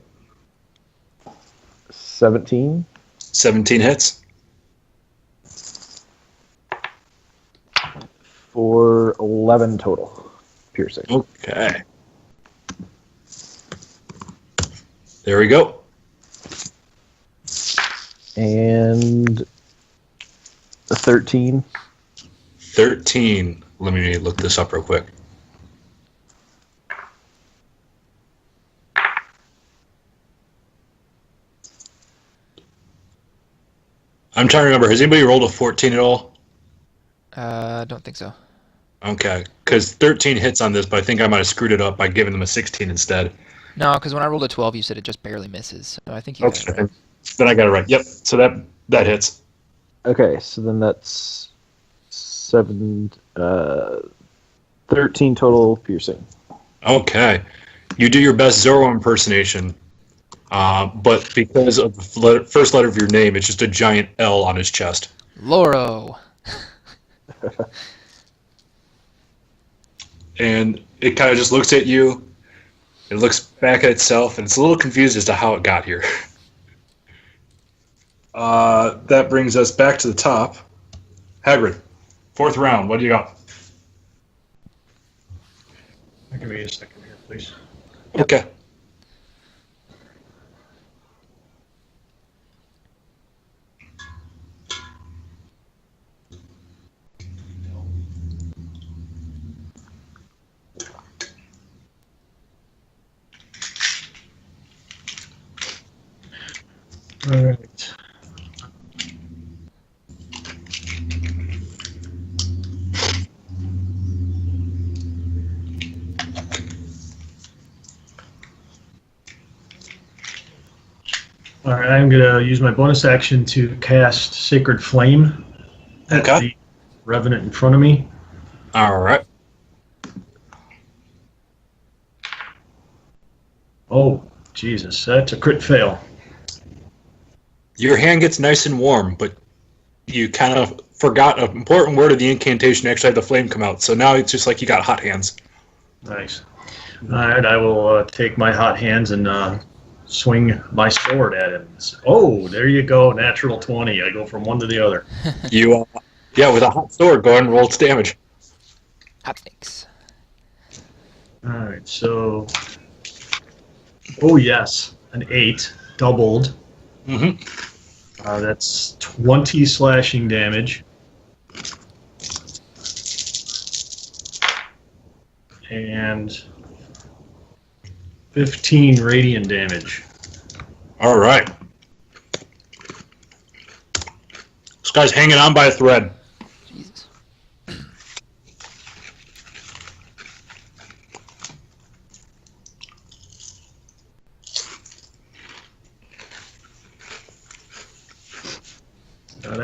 17. 17 hits. For 11 total piercing. Okay. There we go. And a 13. 13. Let me look this up real quick. I'm trying to remember. Has anybody rolled a 14 at all? I don't think so. Okay. Because 13 hits on this, but I think I might have screwed it up by giving them a 16 instead. No, because when I rolled a 12, you said it just barely misses. So I think you got it Okay. right. Then I got it right. Yep. So that hits. Okay, so then that's 13 total piercing. Okay. You do your best Zoro impersonation, but because of the first letter of your name, it's just a giant L on his chest. Loro. And it kind of just looks at you. It looks back at itself, and it's a little confused as to how it got here. That brings us back to the top. Hagrid, 4th round. What do you got? Give me a second here, please. Okay. All right. All right, I'm going to use my bonus action to cast Sacred Flame at Okay. the Revenant in front of me. All right. Oh, Jesus, that's a crit fail. Your hand gets nice and warm, but you kind of forgot an important word of the incantation to actually have the flame come out. So now it's just like you got hot hands. Nice. All right, I will take my hot hands and swing my sword at him. Oh, there you go, natural 20. I go from one to the other. You, with a hot sword, go ahead and roll its damage. Hot snakes. All right, so... Oh, yes, an 8, doubled. Mm-hmm. That's 20 slashing damage. And 15 radiant damage. All right. This guy's hanging on by a thread. Jesus.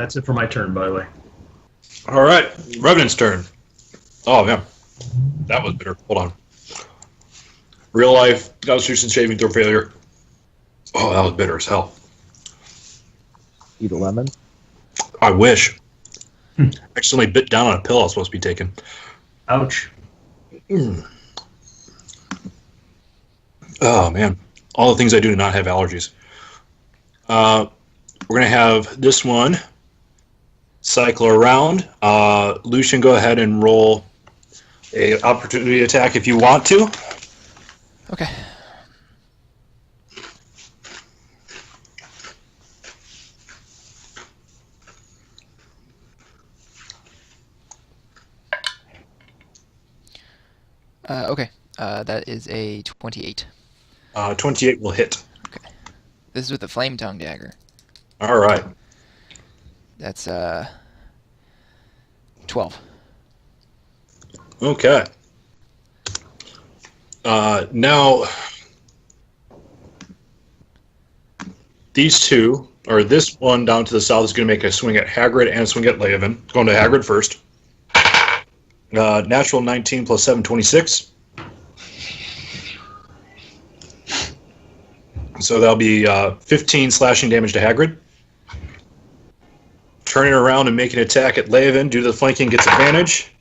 That's it for my turn, by the way. All right, Revenant's turn. Oh, man. That was bitter. Hold on. Real life, Constitution saving throw failure. Oh, that was bitter as hell. Eat a lemon. I wish. Accidentally bit down on a pill I was supposed to be taking. Ouch. Oh, man. All the things I do to not have allergies. We're going to have this one cycle around. Lucian, go ahead and roll a opportunity attack if you want to. Okay. Okay. That is a 28. 28 will hit. This is with the flame tongue dagger. All right. That's 12. Okay. Now, these two, or this one down to the south, is going to make a swing at Hagrid and a swing at Leovan. Going to Hagrid first. Natural 19 plus 7, 26. So that'll be 15 slashing damage to Hagrid. Turning around and making an attack at Leovan. Due to the flanking, gets advantage,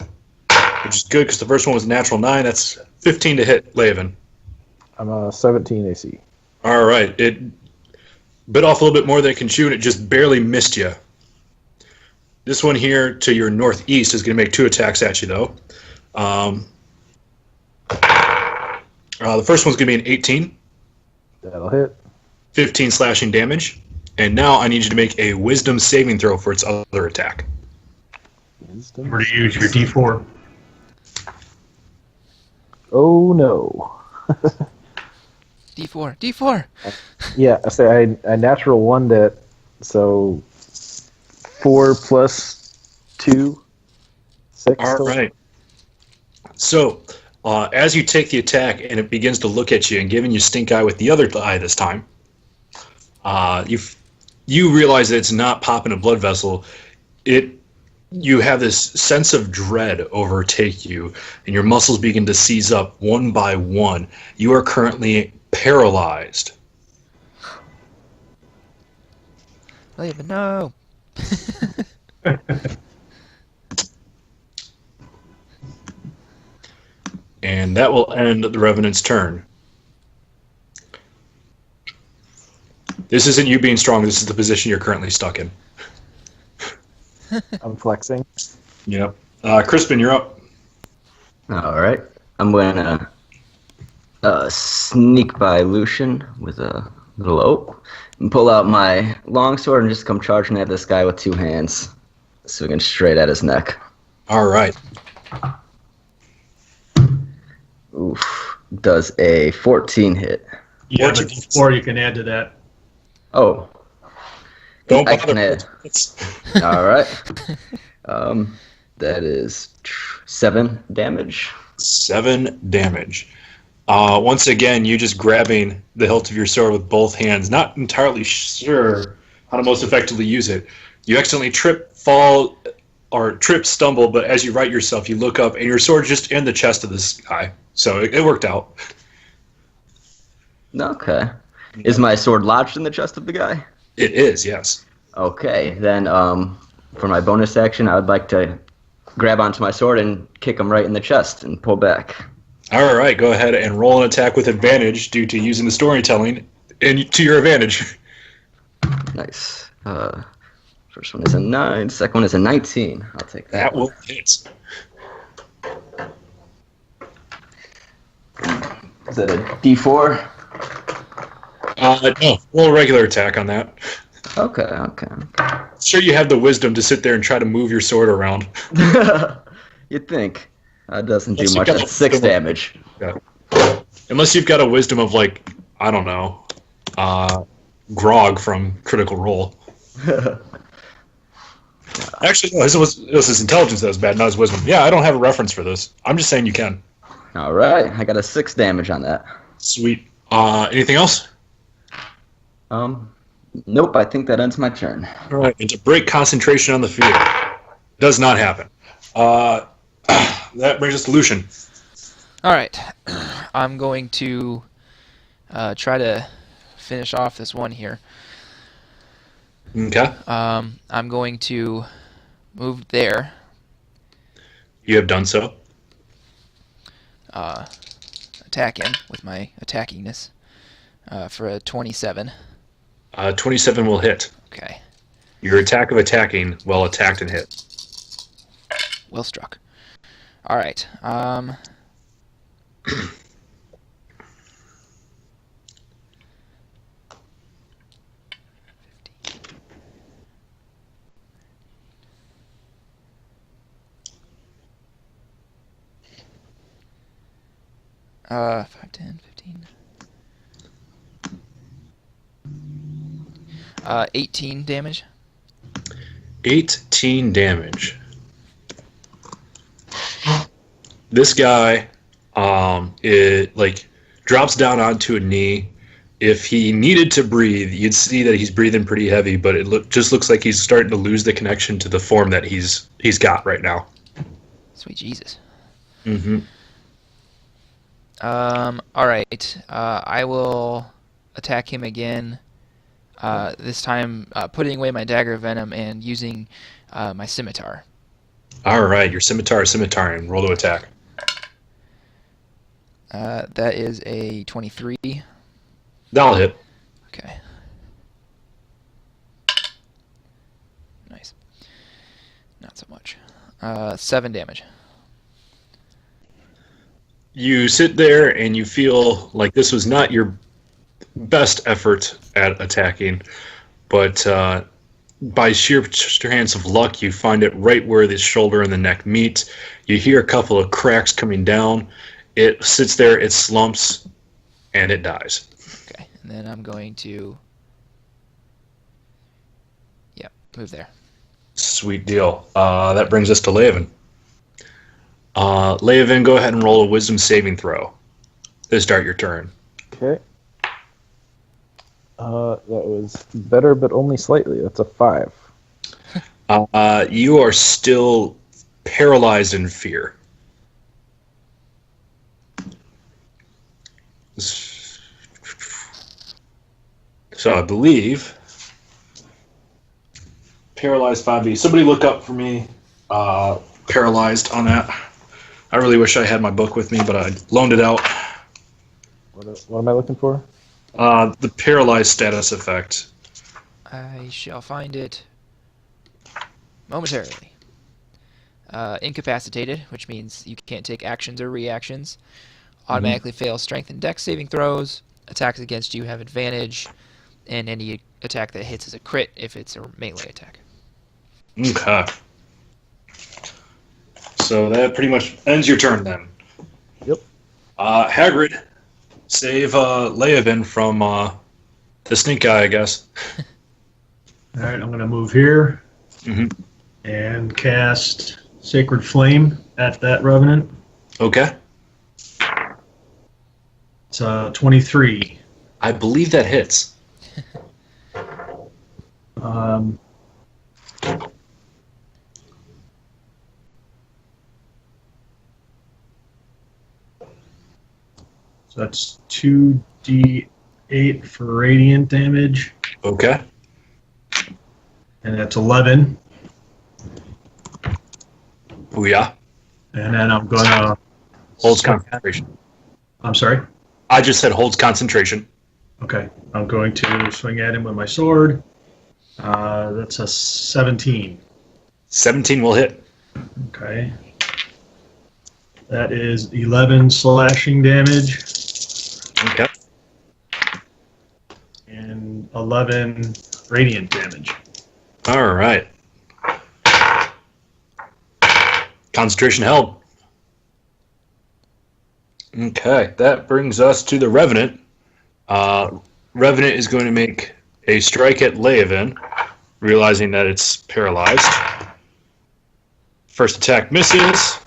which is good because the first one was a natural 9. That's 15 to hit Leovan. I'm a 17 AC. All right. It bit off a little bit more than it can chew, and it just barely missed you. This one here to your northeast is going to make 2 attacks at you, though. The first one's going to be an 18. That'll hit. 15 slashing damage. And now I need you to make a wisdom saving throw for its other attack. Wisdom. Remember to use your D4. Oh no. D4. D4. Yeah, I say I natural one that, so 4 plus 2, 6. All right. So, as you take the attack and it begins to look at you and giving you stink eye with the other eye this time, you realize that it's not popping a blood vessel. You have this sense of dread overtake you, and your muscles begin to seize up one by one. You are currently paralyzed. Leovan, no. And that will end the Revenant's turn. This isn't you being strong, this is the position you're currently stuck in. I'm flexing. Yep. Crispin, you're up. All right. I'm going to sneak by Lucian with a little oak and pull out my longsword and just come charging at this guy with 2 hands. Swinging straight at his neck. All right. Oof. Does a 14 hit. You have a D4 you can add to that. Oh. Don't I bother. can add. All right. That is 7 damage. 7 damage. Once again, you just grabbing the hilt of your sword with both hands, not entirely sure how to most effectively use it. You accidentally trip, fall, or trip, stumble, but as you right yourself, you look up, and your sword's just in the chest of this guy. So it worked out. Okay. Is my sword lodged in the chest of the guy? It is, yes. Okay, then for my bonus action, I would like to grab onto my sword and kick him right in the chest and pull back. All right, go ahead and roll an attack with advantage due to using the storytelling and to your advantage. Nice. First one is a 9, second one is a 19. I'll take that. That will hit. Is that a D4? No, roll a regular attack on that. Okay. Sure, you have the wisdom to sit there and try to move your sword around. You'd think. That doesn't do Unless much. you've got That's 6 damage. Yeah. Unless you've got a wisdom of, like, I don't know, Grog from Critical Role. Actually, no, it was his intelligence that was bad, not his wisdom. Yeah, I don't have a reference for this. I'm just saying you can. All right. I got a 6 damage on that. Sweet. Anything else? Nope, I think that ends my turn. All right, and to break concentration on the field. Does not happen. That brings us to Lucian. All right. I'm going to try to finish off this one here. Okay. I'm going to move there. You have done so. Attack him with my attackingness for a 27. 27 will hit. Okay. Your attack of attacking, well attacked and hit. Well struck. All right. 5, 10, 15. 18 damage. 18 damage. This guy, it drops down onto a knee. If he needed to breathe, you'd see that he's breathing pretty heavy, but it just looks like he's starting to lose the connection to the form that he's got right now. Sweet Jesus. Mm-hmm. All right. I will attack him again. This time, putting away my dagger of venom and using my scimitar. All right, your scimitar, and roll to attack. That is a 23. That'll hit. Okay. Nice. Not so much. 7 damage. You sit there and you feel like this was not your best effort at attacking, but by sheer strands of luck, you find it right where the shoulder and the neck meet. You hear a couple of cracks coming down. It sits there, it slumps, and it dies. Okay, and then I'm going to, move there. Sweet deal. That brings us to Leovan. Leovan, go ahead and roll a wisdom saving throw to start your turn. Okay. That was better, but only slightly. That's a 5. You are still paralyzed in fear. So I believe paralyzed 5e. Somebody look up for me paralyzed on that. I really wish I had my book with me, but I loaned it out. What am I looking for? The paralyzed status effect. I shall find it momentarily. Incapacitated, which means you can't take actions or reactions. Automatically fails strength and dex saving throws. Attacks against you have advantage, and any attack that hits is a crit if it's a melee attack. Okay. So that pretty much ends your turn then. Yep. Hagrid, save Leovan from the snake guy, I guess. All right, I'm going to move here and cast Sacred Flame at that Revenant. Okay. It's 23. I believe that hits. So that's 2d8 for radiant damage, Okay. and that's 11. Booyah. And then I'm going to Holds concentration. I'm sorry? I just said holds concentration. Okay. I'm going to swing at him with my sword. That's a 17. 17 will hit. Okay. That is 11 slashing damage Okay. and 11 radiant damage. All right. Concentration held. Okay, that brings us to the Revenant. Revenant is going to make a strike at Leovan, realizing that it's paralyzed. First attack misses.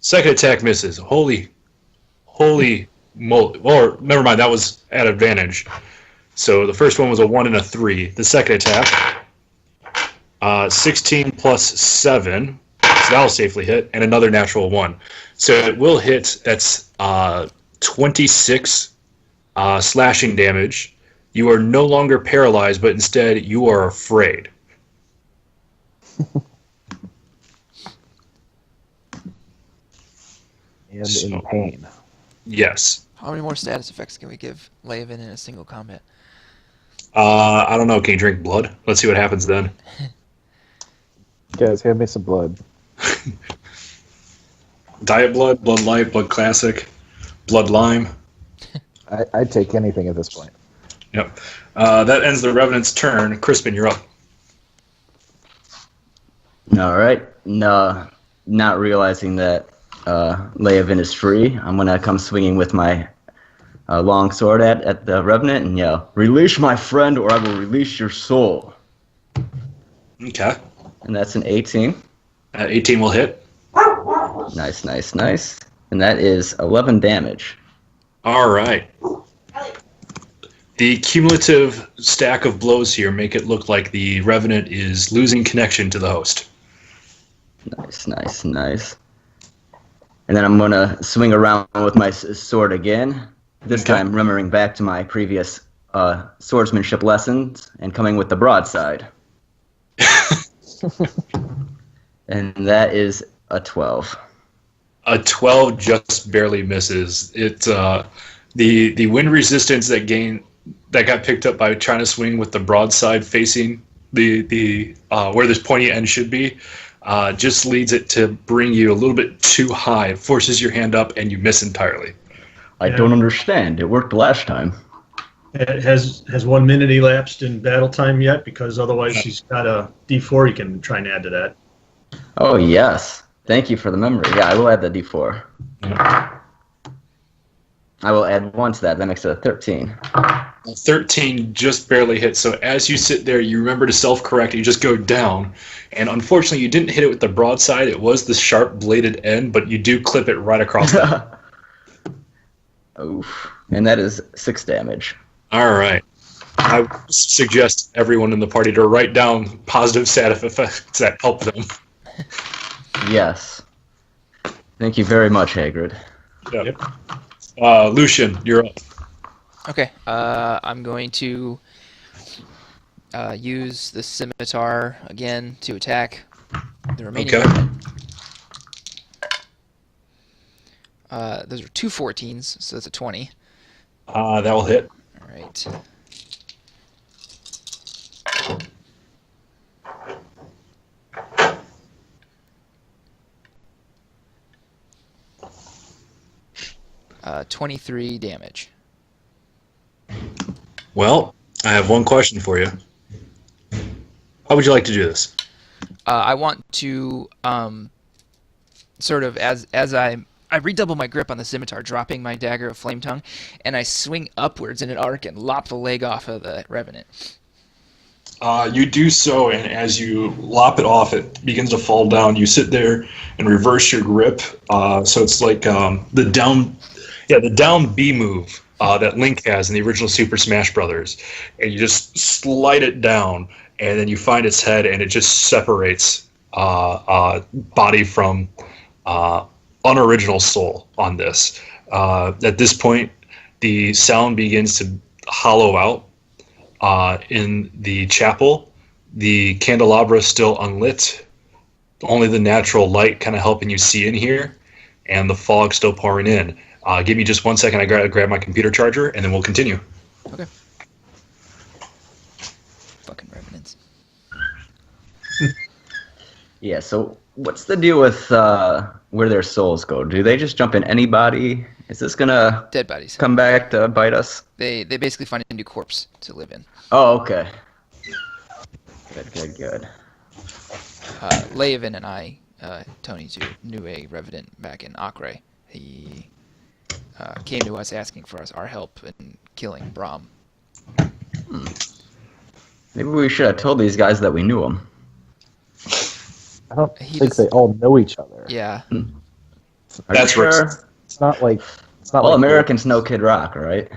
Second attack misses. Holy moly. Or, never mind, that was at advantage. So the first one was a 1 and a 3. The second attack, 16 plus 7, so that'll safely hit, and another natural 1. So it will hit. That's 26 slashing damage. You are no longer paralyzed, but instead you are afraid. And So- in pain. Yes. How many more status effects can we give Leovan in a single combat? I don't know. Can you drink blood? Let's see what happens then. Guys, hand me some blood. Diet blood, blood light, blood classic, blood lime. I'd take anything at this point. Yep. That ends the Revenant's turn. Crispin, you're up. All right. No, not realizing that Leovan is free, I'm gonna come swinging with my long sword at the Revenant and yell, "Release my friend, or I will release your soul." Okay. And that's an 18. 18 will hit. Nice, nice, nice. And that is 11 damage. All right. The cumulative stack of blows here make it look like the Revenant is losing connection to the host. Nice, nice, nice. And then I'm gonna swing around with my sword again. This Okay. time remembering back to my previous swordsmanship lessons and coming with the broadside. And that is a 12. A 12 just barely misses. It the wind resistance that got picked up by trying to swing with the broadside facing the where this pointy end should be, just leads it to bring you a little bit too high. It forces your hand up and you miss entirely. I don't understand. It worked last time. Has 1 minute elapsed in battle time yet? Because otherwise he's got a D4 he can try and add to that. Oh, yes. Thank you for the memory. Yeah, I will add the D4. I will add 1 to that. That makes it a 13. 13 just barely hits. So as you sit there, you remember to self-correct. You just go down, and unfortunately, you didn't hit it with the broadside. It was the sharp bladed end, but you do clip it right across the head. Oof. And that is 6 damage. All right. I would suggest everyone in the party to write down positive stat effects that help them. Yes. Thank you very much, Hagrid. Yep. Lucian, you're up. Okay, I'm going to use the scimitar again to attack the remaining Okay. Revenant. Those are 2 14s, so that's a 20. That will hit. All right. Uh, 23 damage. Well, I have one question for you. How would you like to do this? I want to sort of as I redouble my grip on the scimitar, dropping my dagger of flame tongue, and I swing upwards in an arc and lop the leg off of the Revenant. You do so, and as you lop it off, it begins to fall down. You sit there and reverse your grip. So it's like the down B move that Link has in the original Super Smash Brothers, and you just slide it down, and then you find its head, and it just separates body from unoriginal soul on this. At this point, the sound begins to hollow out. In the chapel, the candelabra is still unlit. Only the natural light kind of helping you see in here, and the fog still pouring in. Give me just 1 second. I grab my computer charger, and then we'll continue. Okay. Fucking Revenants. Yeah, so what's the deal with where their souls go? Do they just jump in any body? Is this gonna Dead bodies. come back to bite us? They basically find a new corpse to live in. Oh, okay. Good. Leovan and I, Tony too, knew a Revenant back in Acre. He came to us asking for our help in killing Brahm. Maybe we should have told these guys that we knew them. I don't He think just- they all know each other. Yeah. Are That's you right. sure? It's not like. It's not Well, like Americans know Kid Rock, right?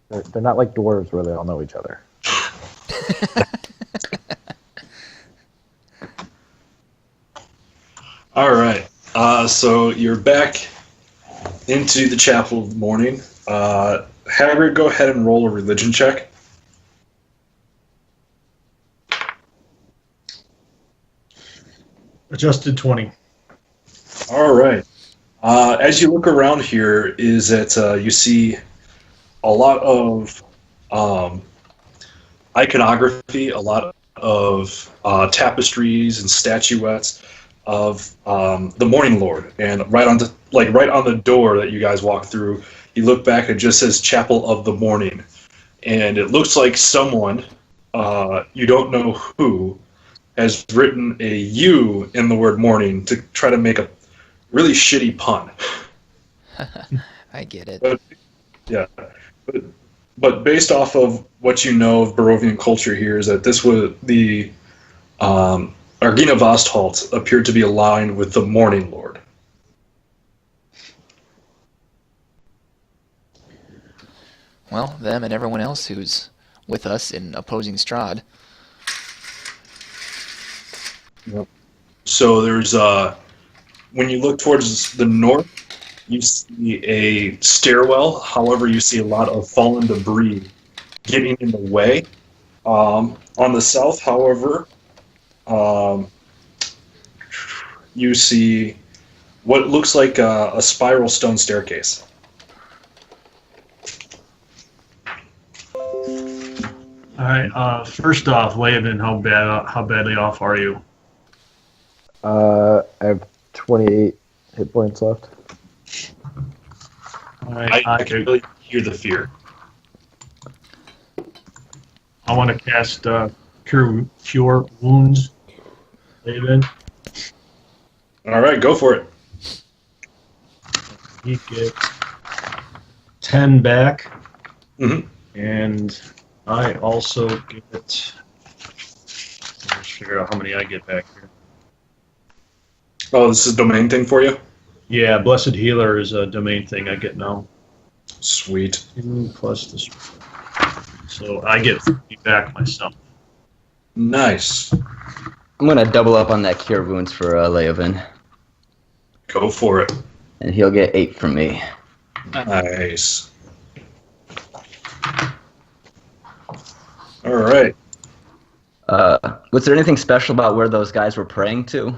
They're not like dwarves where they all know each other. All right. So you're back into the chapel of the morning. Hagrid, go ahead and roll a religion check. Adjusted 20. All right. As you look around here, is that you see a lot of iconography, a lot of tapestries and statuettes of the Morning Lord, and right on the door that you guys walk through, you look back and it just says Chapel of the Morning, and it looks like someone, you don't know who, has written a U in the word morning to try to make a really shitty pun. I get it. But, yeah. But based off of what you know of Barovian culture here is that this was the Argynovostholt appeared to be aligned with the Morning Lord. Well, them and everyone else who's with us in opposing Strahd. So there's when you look towards the north, you see a stairwell. However, you see a lot of fallen debris getting in the way. On the south, however, you see what looks like a spiral stone staircase. All right. First off, Laban, how badly off are you? I have 28 hit points left. All right. I can really hear the fear. I want to cast Cure Wounds. Laban, All right, go for it. he gets 10 back, Mm-hmm. and I also get. Let's figure out how many I get back here. Oh, this is a domain thing for you? Yeah, Blessed Healer is a domain thing I get now. Sweet. 2 plus this. So I get 50 back myself. Nice. I'm gonna double up on that cure wounds for Leovan, Go for it. and he'll get 8 from me. Nice. All right. Was there anything special about where those guys were praying to?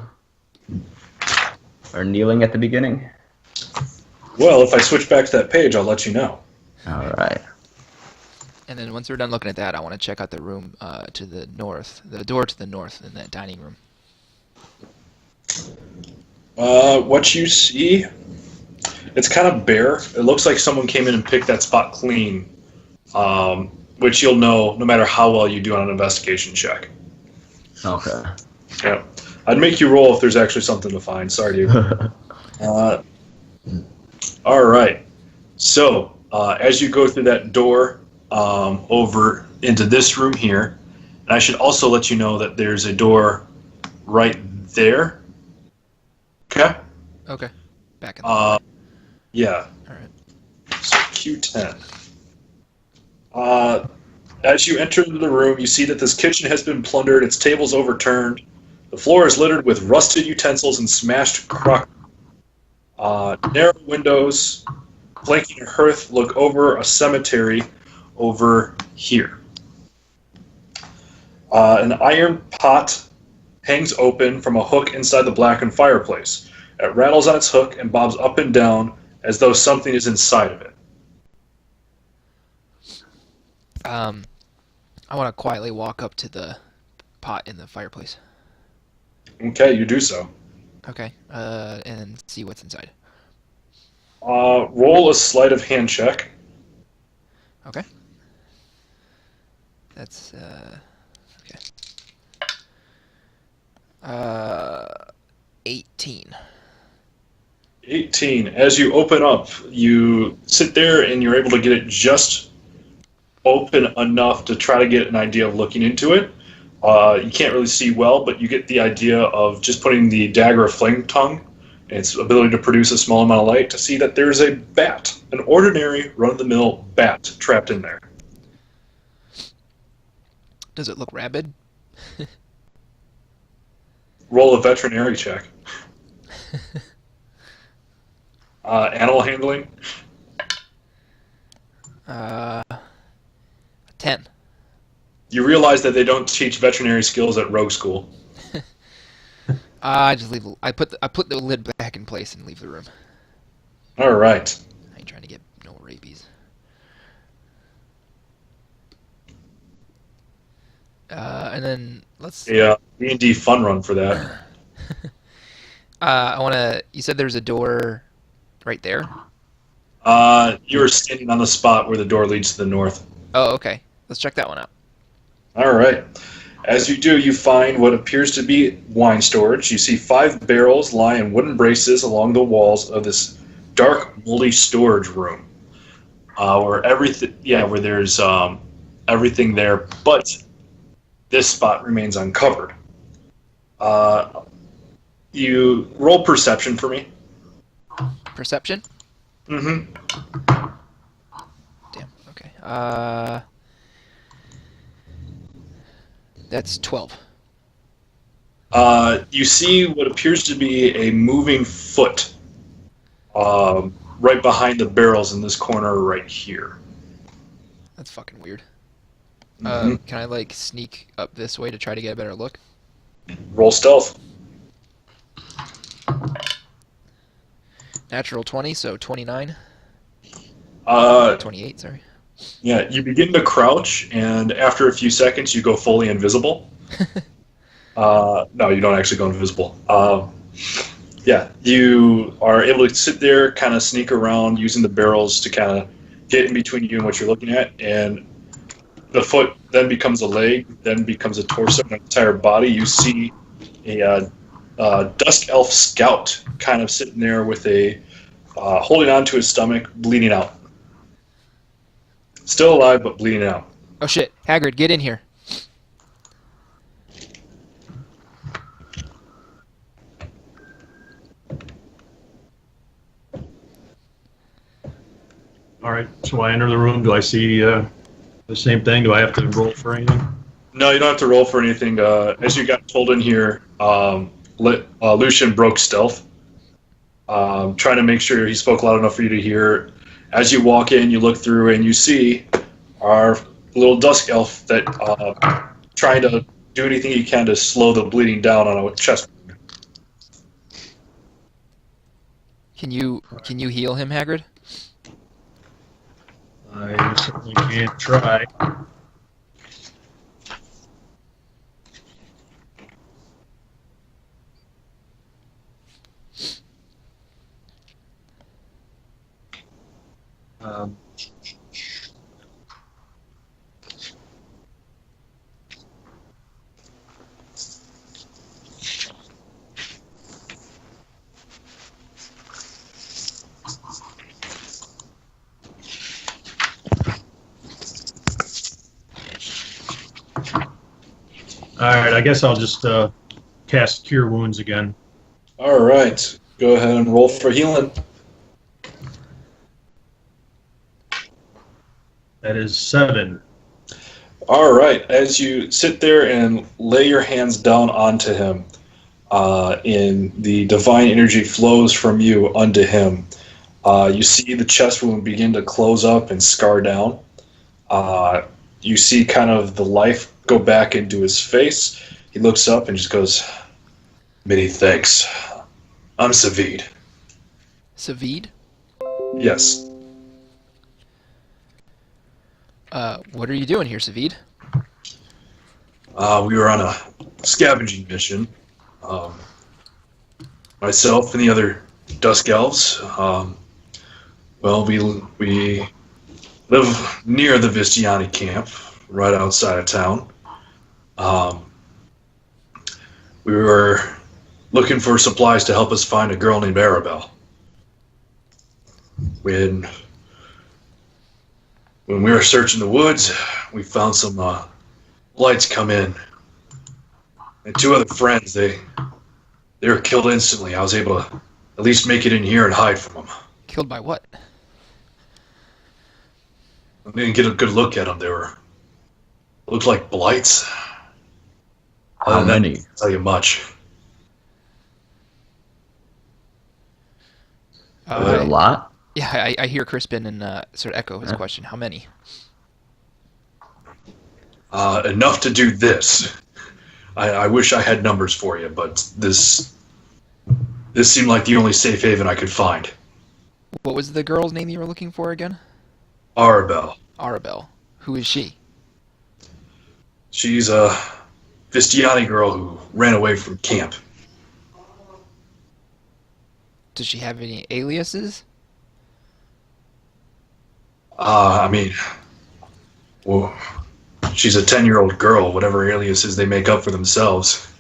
Or kneeling at the beginning? Well, if I switch back to that page, I'll let you know. Alright. And then once we're done looking at that, I want to check out the room to the north, the door to the north in that dining room. What you see, it's kind of bare. It looks like someone came in and picked that spot clean, which you'll know no matter how well you do on an investigation check. Okay. Yeah. I'd make you roll if there's actually something to find. Sorry, dude. All right. So, as you go through that door over into this room here, and I should also let you know that there's a door right there. Okay? Okay. Back in the Yeah. All right. So Q10. As you enter into the room, you see that this kitchen has been plundered, its tables overturned. The floor is littered with rusted utensils and smashed crockery. Narrow windows flanking a hearth look over a cemetery over here. An iron pot hangs open from a hook inside the blackened fireplace. It rattles on its hook and bobs up and down as though something is inside of it. I want to quietly walk up to the pot in the fireplace. Okay, you do so. Okay. And see what's inside. Roll a sleight of hand check. Okay. That's okay. 18. 18. As you open up, you sit there and you're able to get it just open enough to try to get an idea of looking into it. You can't really see well, but you get the idea of just putting the dagger of flame tongue its ability to produce a small amount of light, to see that there's a bat, an ordinary run-of-the-mill bat, trapped in there. Does it look rabid? Roll a veterinary check. Animal handling. 10. You realize that they don't teach veterinary skills at rogue school. I just leave. I put the lid back in place and leave the room. All right. I ain't trying to get no rabies. And then let's. Yeah, D&D fun run for that. I want to. You said there's a door right there. You were standing on the spot where the door leads to the north. Oh, okay. Let's check that one out. All right. As you do, you find what appears to be wine storage. You see 5 barrels lie in wooden braces along the walls of this dark, moldy storage room, where there's everything there, but this spot remains uncovered. You roll perception for me. Perception? Mm-hmm. Damn. Okay. That's 12. You see what appears to be a moving foot right behind the barrels in this corner right here. That's fucking weird. Mhm. Can I sneak up this way to try to get a better look? Roll stealth. Natural 20, so 29. 28, sorry. Yeah, you begin to crouch, and after a few seconds, you go fully invisible. No, you don't actually go invisible. Yeah, you are able to sit there, kind of sneak around, using the barrels to kind of get in between you and what you're looking at, and the foot then becomes a leg, then becomes a torso, and an entire body. You see a Dusk Elf scout kind of sitting there with holding on to his stomach, bleeding out. Still alive, but bleeding out. Oh shit, Hagrid, get in here. All right, so I enter the room. Do I see the same thing? Do I have to roll for anything? No, you don't have to roll for anything. As you got told in here, Lucian broke stealth, trying to make sure he spoke loud enough for you to hear. As you walk in, you look through, and you see our little Dusk Elf that trying to do anything he can to slow the bleeding down on a chest. Can you heal him, Hagrid? I certainly can't try. All right, I guess I'll just cast Cure Wounds again. All right, go ahead and roll for healing. That is 7. All right, as you sit there and lay your hands down onto him, in the divine energy flows from you unto him. You see the chest wound begin to close up and scar down. You see kind of the life go back into his face. He looks up and just goes, "Many thanks. I'm Savid." Savid? Yes. What are you doing here, Savid? We were on a scavenging mission. Myself and the other Dusk Elves. Well, we live near the Vistiani camp, right outside of town. We were looking for supplies to help us find a girl named Arabelle. When we were searching the woods, we found some lights come in. And 2 other friends, they were killed instantly. I was able to At least make it in here and hide from them. Killed by what? I didn't get a good look at them. They looked like blights. How many? That doesn't tell you much. A lot? Yeah, I hear Crispin and sort of echo his question. How many? Enough to do this. I wish I had numbers for you, but this seemed like the only safe haven I could find. What was the girl's name you were looking for again? Arabelle. Arabelle. Who is she? She's a Vistiani girl who ran away from camp. Does she have any aliases? I mean, well, she's a 10-year-old girl, whatever aliases they make up for themselves.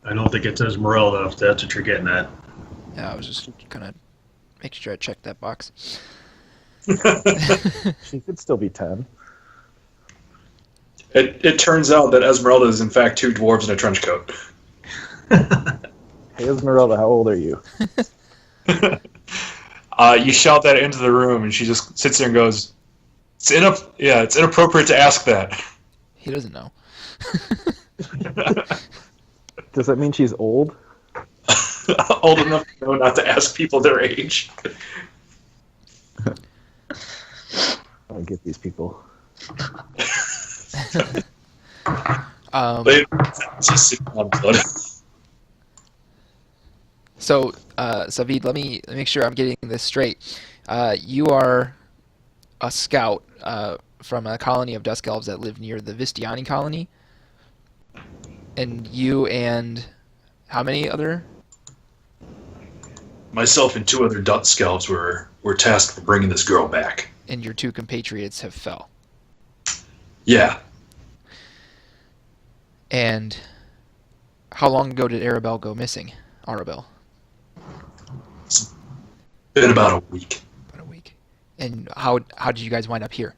I don't think it's Esmeralda, if that's what you're getting at. Yeah, I was just gonna make sure I checked that box. She could still be 10. It turns out that Esmeralda is in fact 2 dwarves in a trench coat. Hey, Esmeralda, how old are you? You shout that into the room, and she just sits there and goes, "It's inappropriate to ask that." He doesn't know. Does that mean she's old? Old enough to know not to ask people their age. I don't get these people. They just sit on blood. So, Savid, let me make sure I'm getting this straight. You are a scout from a colony of Dusk Elves that live near the Vistiani colony, and you and how many other? Myself and 2 other Dusk Elves were tasked with bringing this girl back. And your 2 compatriots have fell. Yeah. And how long ago did Arabelle go missing? Arabelle. It's been about a week. About a week. And how did you guys wind up here?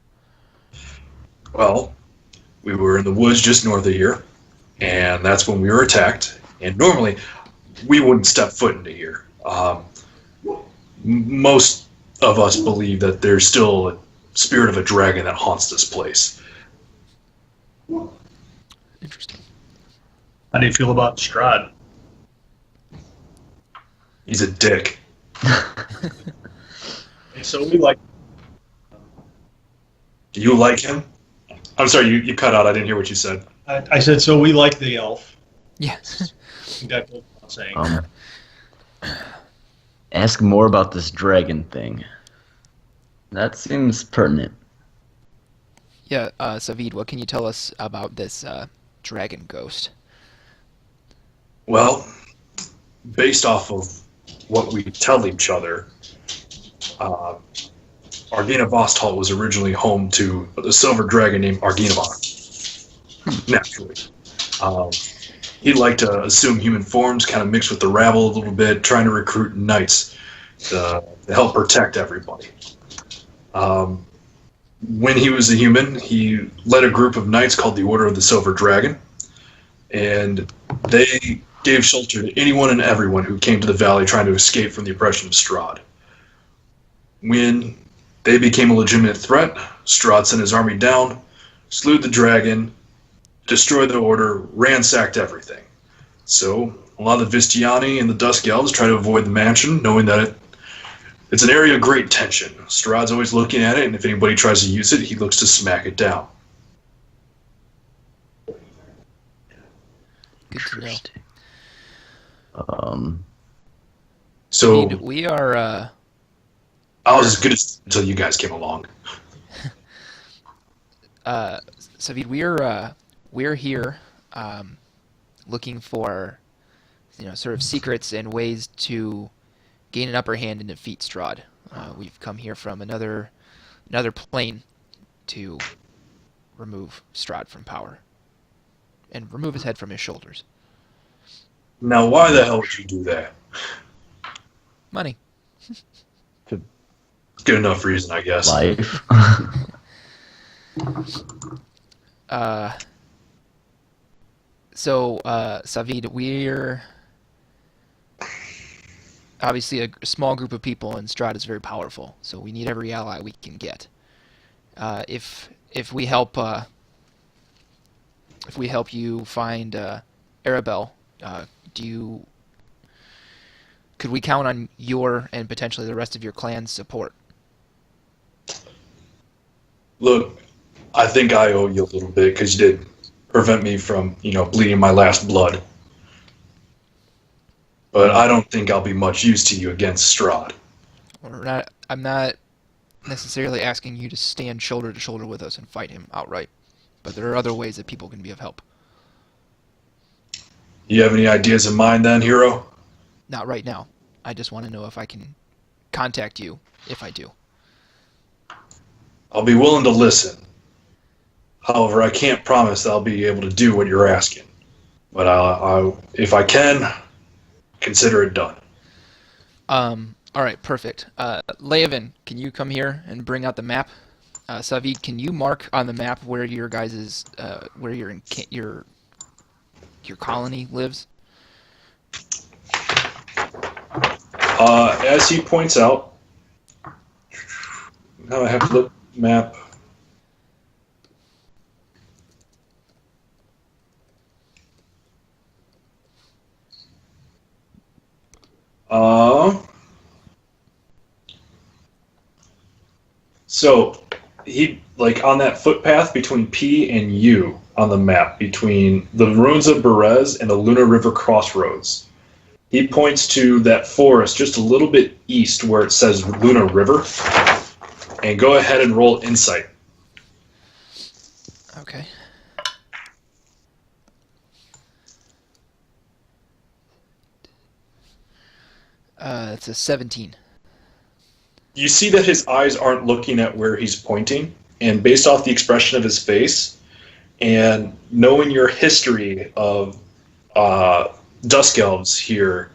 Well, we were in the woods just north of here, and that's when we were attacked. And normally, we wouldn't step foot into here. Most of us believe that there's still a spirit of a dragon that haunts this place. Interesting. How do you feel about Strahd? He's a dick. And so we like. Do you like him? I'm sorry, you cut out. I didn't hear what you said. I said so. We like the elf. Yes. That's what I'm saying. Ask more about this dragon thing. That seems pertinent. Yeah, Savid, what can you tell us about this dragon ghost? Well, based off of what we tell each other, Argynovostholt was originally home to a silver dragon named Argynovostholt. Naturally. He liked to assume human forms, kind of mix with the rabble a little bit, trying to recruit knights to help protect everybody. When he was a human, he led a group of knights called the Order of the Silver Dragon, and they gave shelter to anyone and everyone who came to the valley trying to escape from the oppression of Strahd. When they became a legitimate threat, Strahd sent his army down, slew the dragon, destroyed the order, ransacked everything. So a lot of the Vistiani and the Dusk Elves try to avoid the mansion, knowing that it's an area of great tension. Strahd's always looking at it, and if anybody tries to use it, he looks to smack it down. Good to know. So Savid, we are I was as good as until you guys came along. Savid, we're here looking for sort of secrets and ways to gain an upper hand and defeat Strahd. We've come here from another plane to remove Strahd from power and remove his head from his shoulders. Now, why the hell would you do that? Money. Good enough reason, I guess. Life. So, Savid, we're obviously a small group of people, and Strahd is very powerful. So we need every ally we can get. If we help you find Arabelle, could we count on your and potentially the rest of your clan's support? Look, I think I owe you a little bit because you did prevent me from, bleeding my last blood. But I don't think I'll be much use to you against Strahd. I'm not necessarily asking you to stand shoulder to shoulder with us and fight him outright, but there are other ways that people can be of help. You have any ideas in mind then, hero? Not right now. I just want to know if I can contact you if I do. I'll be willing to listen. However, I can't promise that I'll be able to do what you're asking. But if I can, consider it done. All right, perfect. Leovan, can you come here and bring out the map? Savid, can you mark on the map where your guys' where your colony lives? As he points out, now I have to look map. So he on that footpath between P and U on the map, between the ruins of Berez and the Luna River crossroads. He points to that forest just a little bit east where it says Luna River, and go ahead and roll insight. Okay. It's a 17. You see that his eyes aren't looking at where he's pointing, and based off the expression of his face, and knowing your history of Dusk Elves here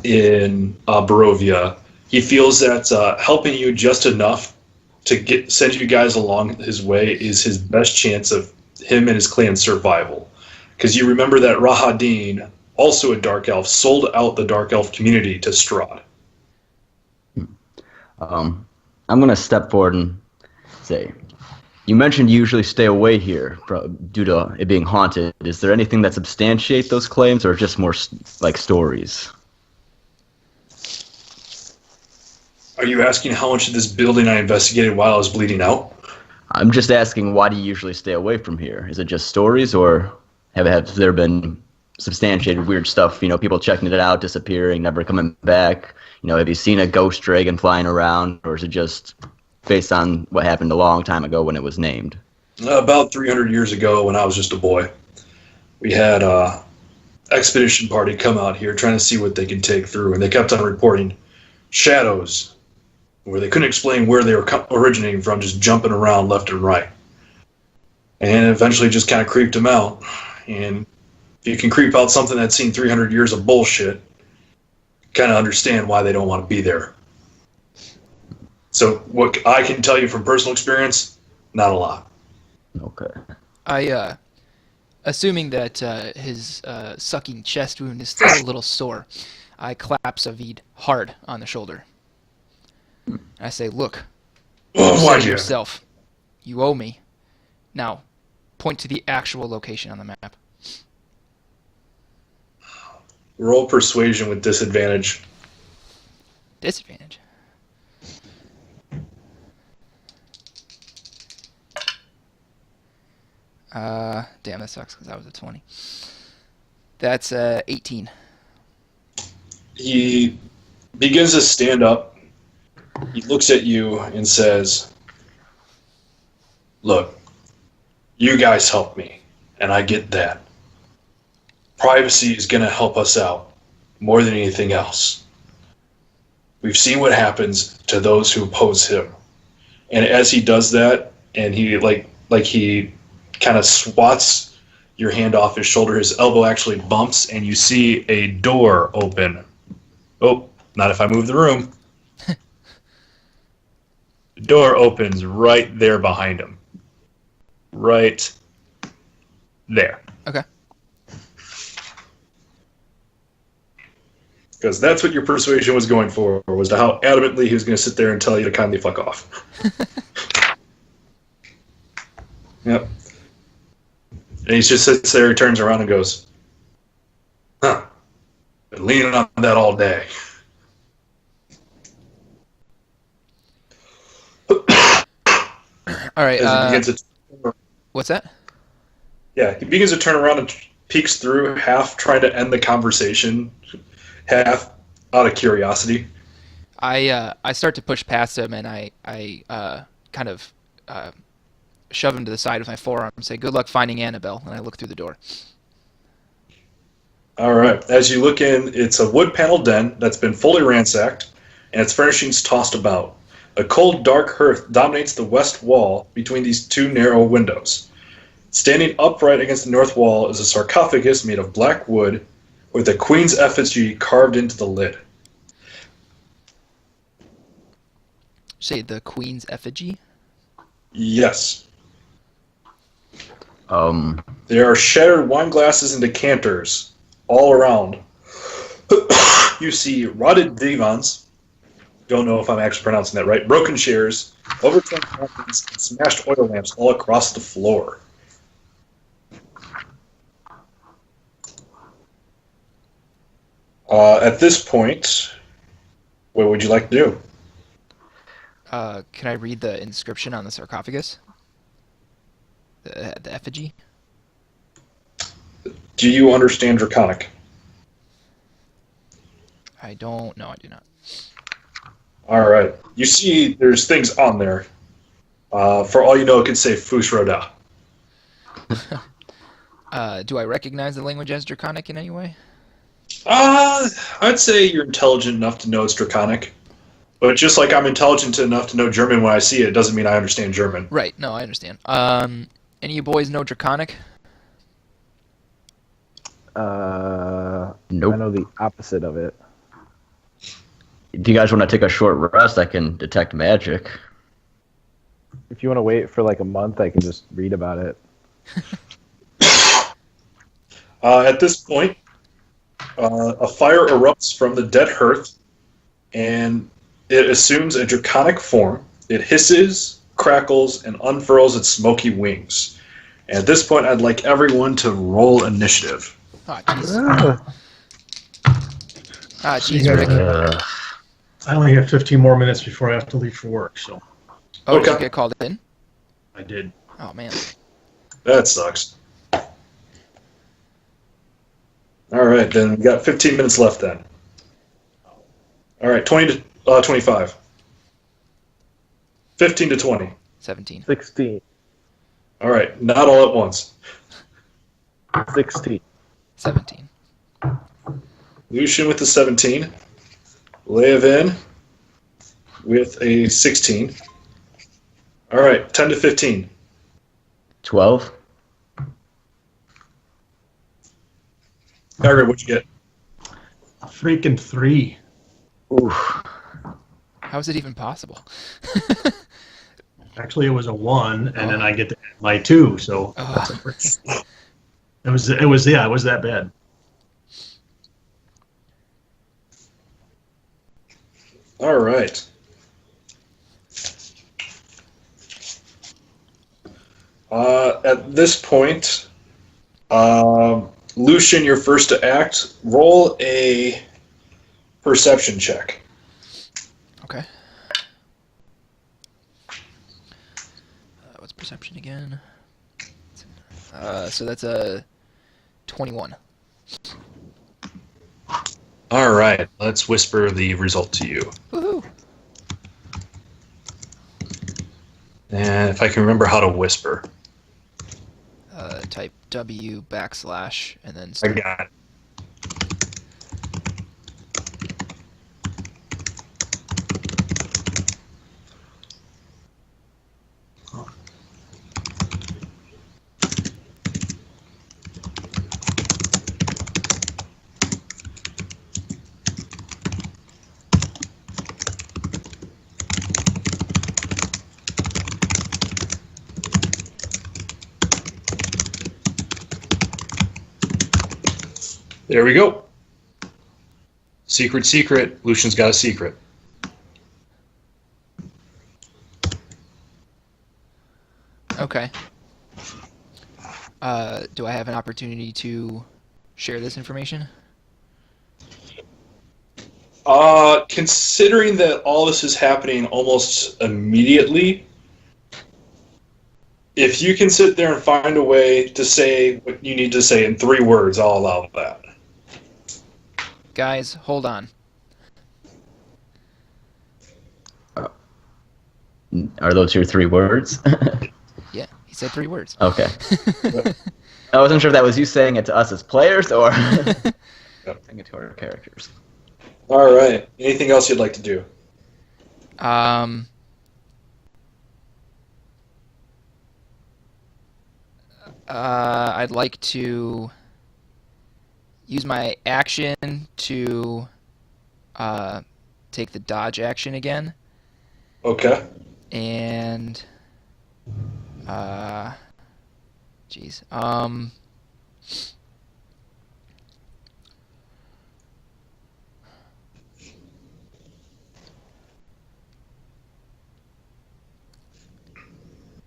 in Barovia, he feels that helping you just enough to send you guys along his way is his best chance of him and his clan's survival. Because you remember that Rahadin, also a Dark Elf, sold out the Dark Elf community to Strahd. I'm going to step forward and say, you mentioned you usually stay away here due to it being haunted. Is there anything that substantiates those claims, or just more like stories? Are you asking how much of this building I investigated while I was bleeding out? I'm just asking, why do you usually stay away from here? Is it just stories, or have there been substantiated weird stuff, people checking it out, disappearing, never coming back? Have you seen a ghost dragon flying around, or is it just based on what happened a long time ago when it was named? About 300 years ago, when I was just a boy, we had a expedition party come out here trying to see what they could take through, and they kept on reporting shadows, where they couldn't explain where they were originating from, just jumping around left and right. And eventually just kind of creeped them out. And if you can creep out something that's seen 300 years of bullshit, kind of understand why they don't want to be there. So what I can tell you from personal experience, not a lot. Okay. Assuming that his sucking chest wound is still a little sore, I clap Savid hard on the shoulder. I say, look, you said yourself, you owe me. Now, point to the actual location on the map. Roll persuasion with disadvantage. Disadvantage? Damn, that sucks because I was a 20. That's 18. He begins to stand up. He looks at you and says, look, you guys helped me, and I get that. Privacy is going to help us out more than anything else. We've seen what happens to those who oppose him. And as he does that, and he he kind of swats your hand off his shoulder, his elbow actually bumps, and you see a door open. Oh, not if I move the room. The door opens right there behind him. Right there. Okay. Because that's what your persuasion was going for, was to how adamantly he was going to sit there and tell you to kindly fuck off. Yep. And he just sits there, he turns around and goes, huh, been leaning on that all day. All right. As he begins to, What's that? yeah, he begins to turn around and peeks through, half trying to end the conversation, half out of curiosity. I start to push past him, and I kind of shove him to the side with my forearm and say, "Good luck finding Annabelle." And I look through the door. All right. As you look in, it's a wood paneled den that's been fully ransacked, and its furnishings tossed about. A cold, dark hearth dominates the west wall between these two narrow windows. Standing upright against the north wall is a sarcophagus made of black wood with a queen's effigy carved into the lid. Say the Queen's effigy. Yes. Um, There are shattered wine glasses and decanters all around. You see rotted divans. Don't know if I'm actually pronouncing that right. Broken chairs, overturned cabinets, and smashed oil lamps all across the floor. At this point, what would you like to do? Can I read the inscription on the sarcophagus? The effigy? Do you understand Draconic? I don't know. I do not. All right. You see there's things on there. For all you know, it could say Fushroda. Do I recognize the language as Draconic in any way? I'd say you're intelligent enough to know it's Draconic. But just like I'm intelligent enough to know German when I see it, doesn't mean I understand German. Right. No, I understand. Any of you boys know Draconic? Nope. I know the opposite of it. If you guys want to take a short rest, I can detect magic. If you want to wait for like a month, I can just read about it. At this point, a fire erupts from the dead hearth, and it assumes a draconic form. It hisses, crackles, and unfurls its smoky wings. And at this point, I'd like everyone to roll initiative. Ah, jeez. Ah, jeez, Rick. I only have 15 more minutes before I have to leave for work, so Oh, did you Okay. get called in? I did. Oh, man. That sucks. All right, then we got 15 minutes left then. All right, 20 to 25. 15 to 20. 17. 16. All right, not all at once. 16. 17. Lucian with the 17. Leovin with a 16. All right, 10 to 15. 12. Margaret, what'd you get? A freaking 3. Oof. How is it even possible? Actually, it was a 1, and then I get to add my 2, so Oh. it was that bad. All right. At this point, Lucian, you're first to act. Roll a perception check. Okay. What's perception again? So that's a 21. All right, let's whisper the result to you. Woohoo! And if I can remember how to whisper. Type W / and then I got it. There we go. Secret, secret. Lucian's got a secret. Okay. Do I have an opportunity to share this information? Considering that all this is happening almost immediately, if you can sit there and find a way to say what you need to say in 3 words, I'll allow that. Guys, hold on. Are those your 3 words? Yeah, he said 3 words. Okay. I wasn't sure if that was you saying it to us as players or saying it to our characters. All right. Anything else you'd like to do? I'd like to use my action to take the dodge action again, Okay. and jeez,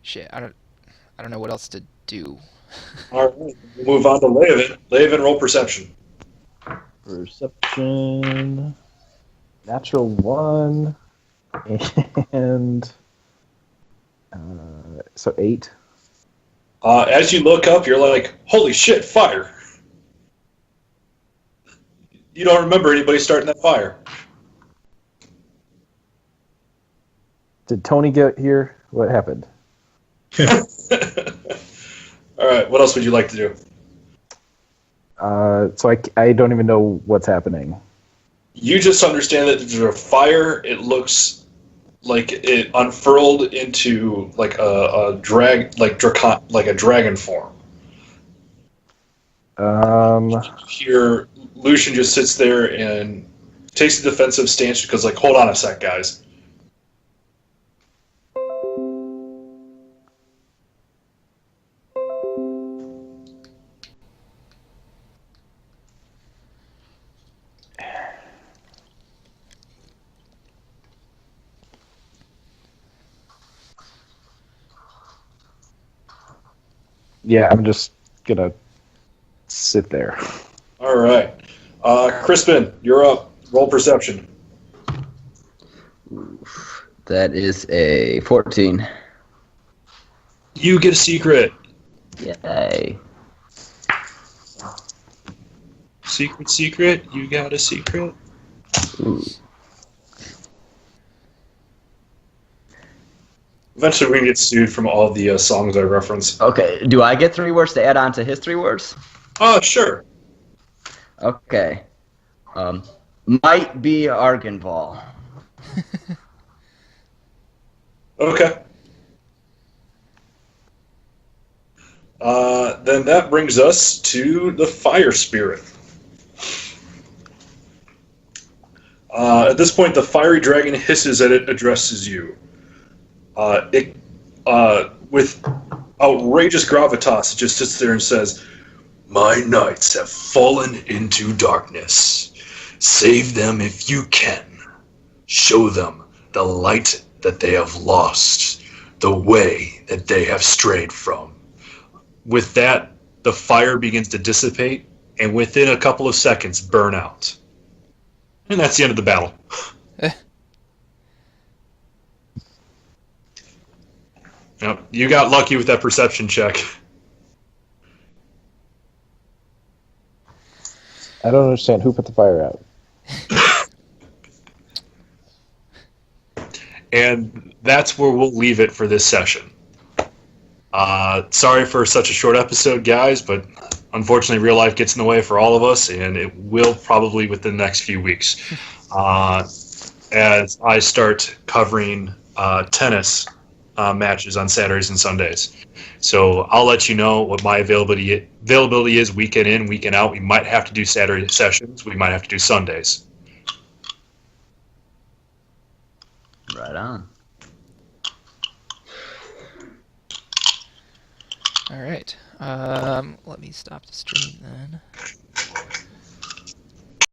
shit, I don't know what else to do. All right. We'll move on to Leovan. Leovan, roll perception. Perception. Natural 1. And. So 8. As you look up, you're like, holy shit, fire. You don't remember anybody starting that fire. Did Tony get here? What happened? All right. What else would you like to do? So I don't even know what's happening. You just understand that there's a fire. It looks like it unfurled into like a dragon form. Here, Lucian just sits there and takes a defensive stance because, like, hold on a sec, guys. Yeah, I'm just gonna sit there. All right. Crispin, you're up. Roll perception. Oof, that is a 14. You get a secret. Yay. Secret, secret. You got a secret. Ooh. Eventually, we're going to get sued from all the songs I reference. Okay, do I get 3 words to add on to his 3 words? Oh, sure. Okay. Might be Argynovostholt. Okay. Then that brings us to the fire spirit. At this point, the fiery dragon hisses as it addresses you. With outrageous gravitas, it just sits there and says, "My knights have fallen into darkness. Save them if you can. Show them the light that they have lost, the way that they have strayed from." With that, the fire begins to dissipate, and within a couple of seconds, burn out. And that's the end of the battle. Yep, you got lucky with that perception check. I don't understand who put the fire out. And that's where we'll leave it for this session. Sorry for such a short episode, guys, but unfortunately real life gets in the way for all of us, and it will probably within the next few weeks. As I start covering tennis matches on Saturdays and Sundays. So I'll let you know what my availability is weekend in, weekend out. We might have to do Saturday sessions. We might have to do Sundays. Right on. All right. Let me stop the stream then.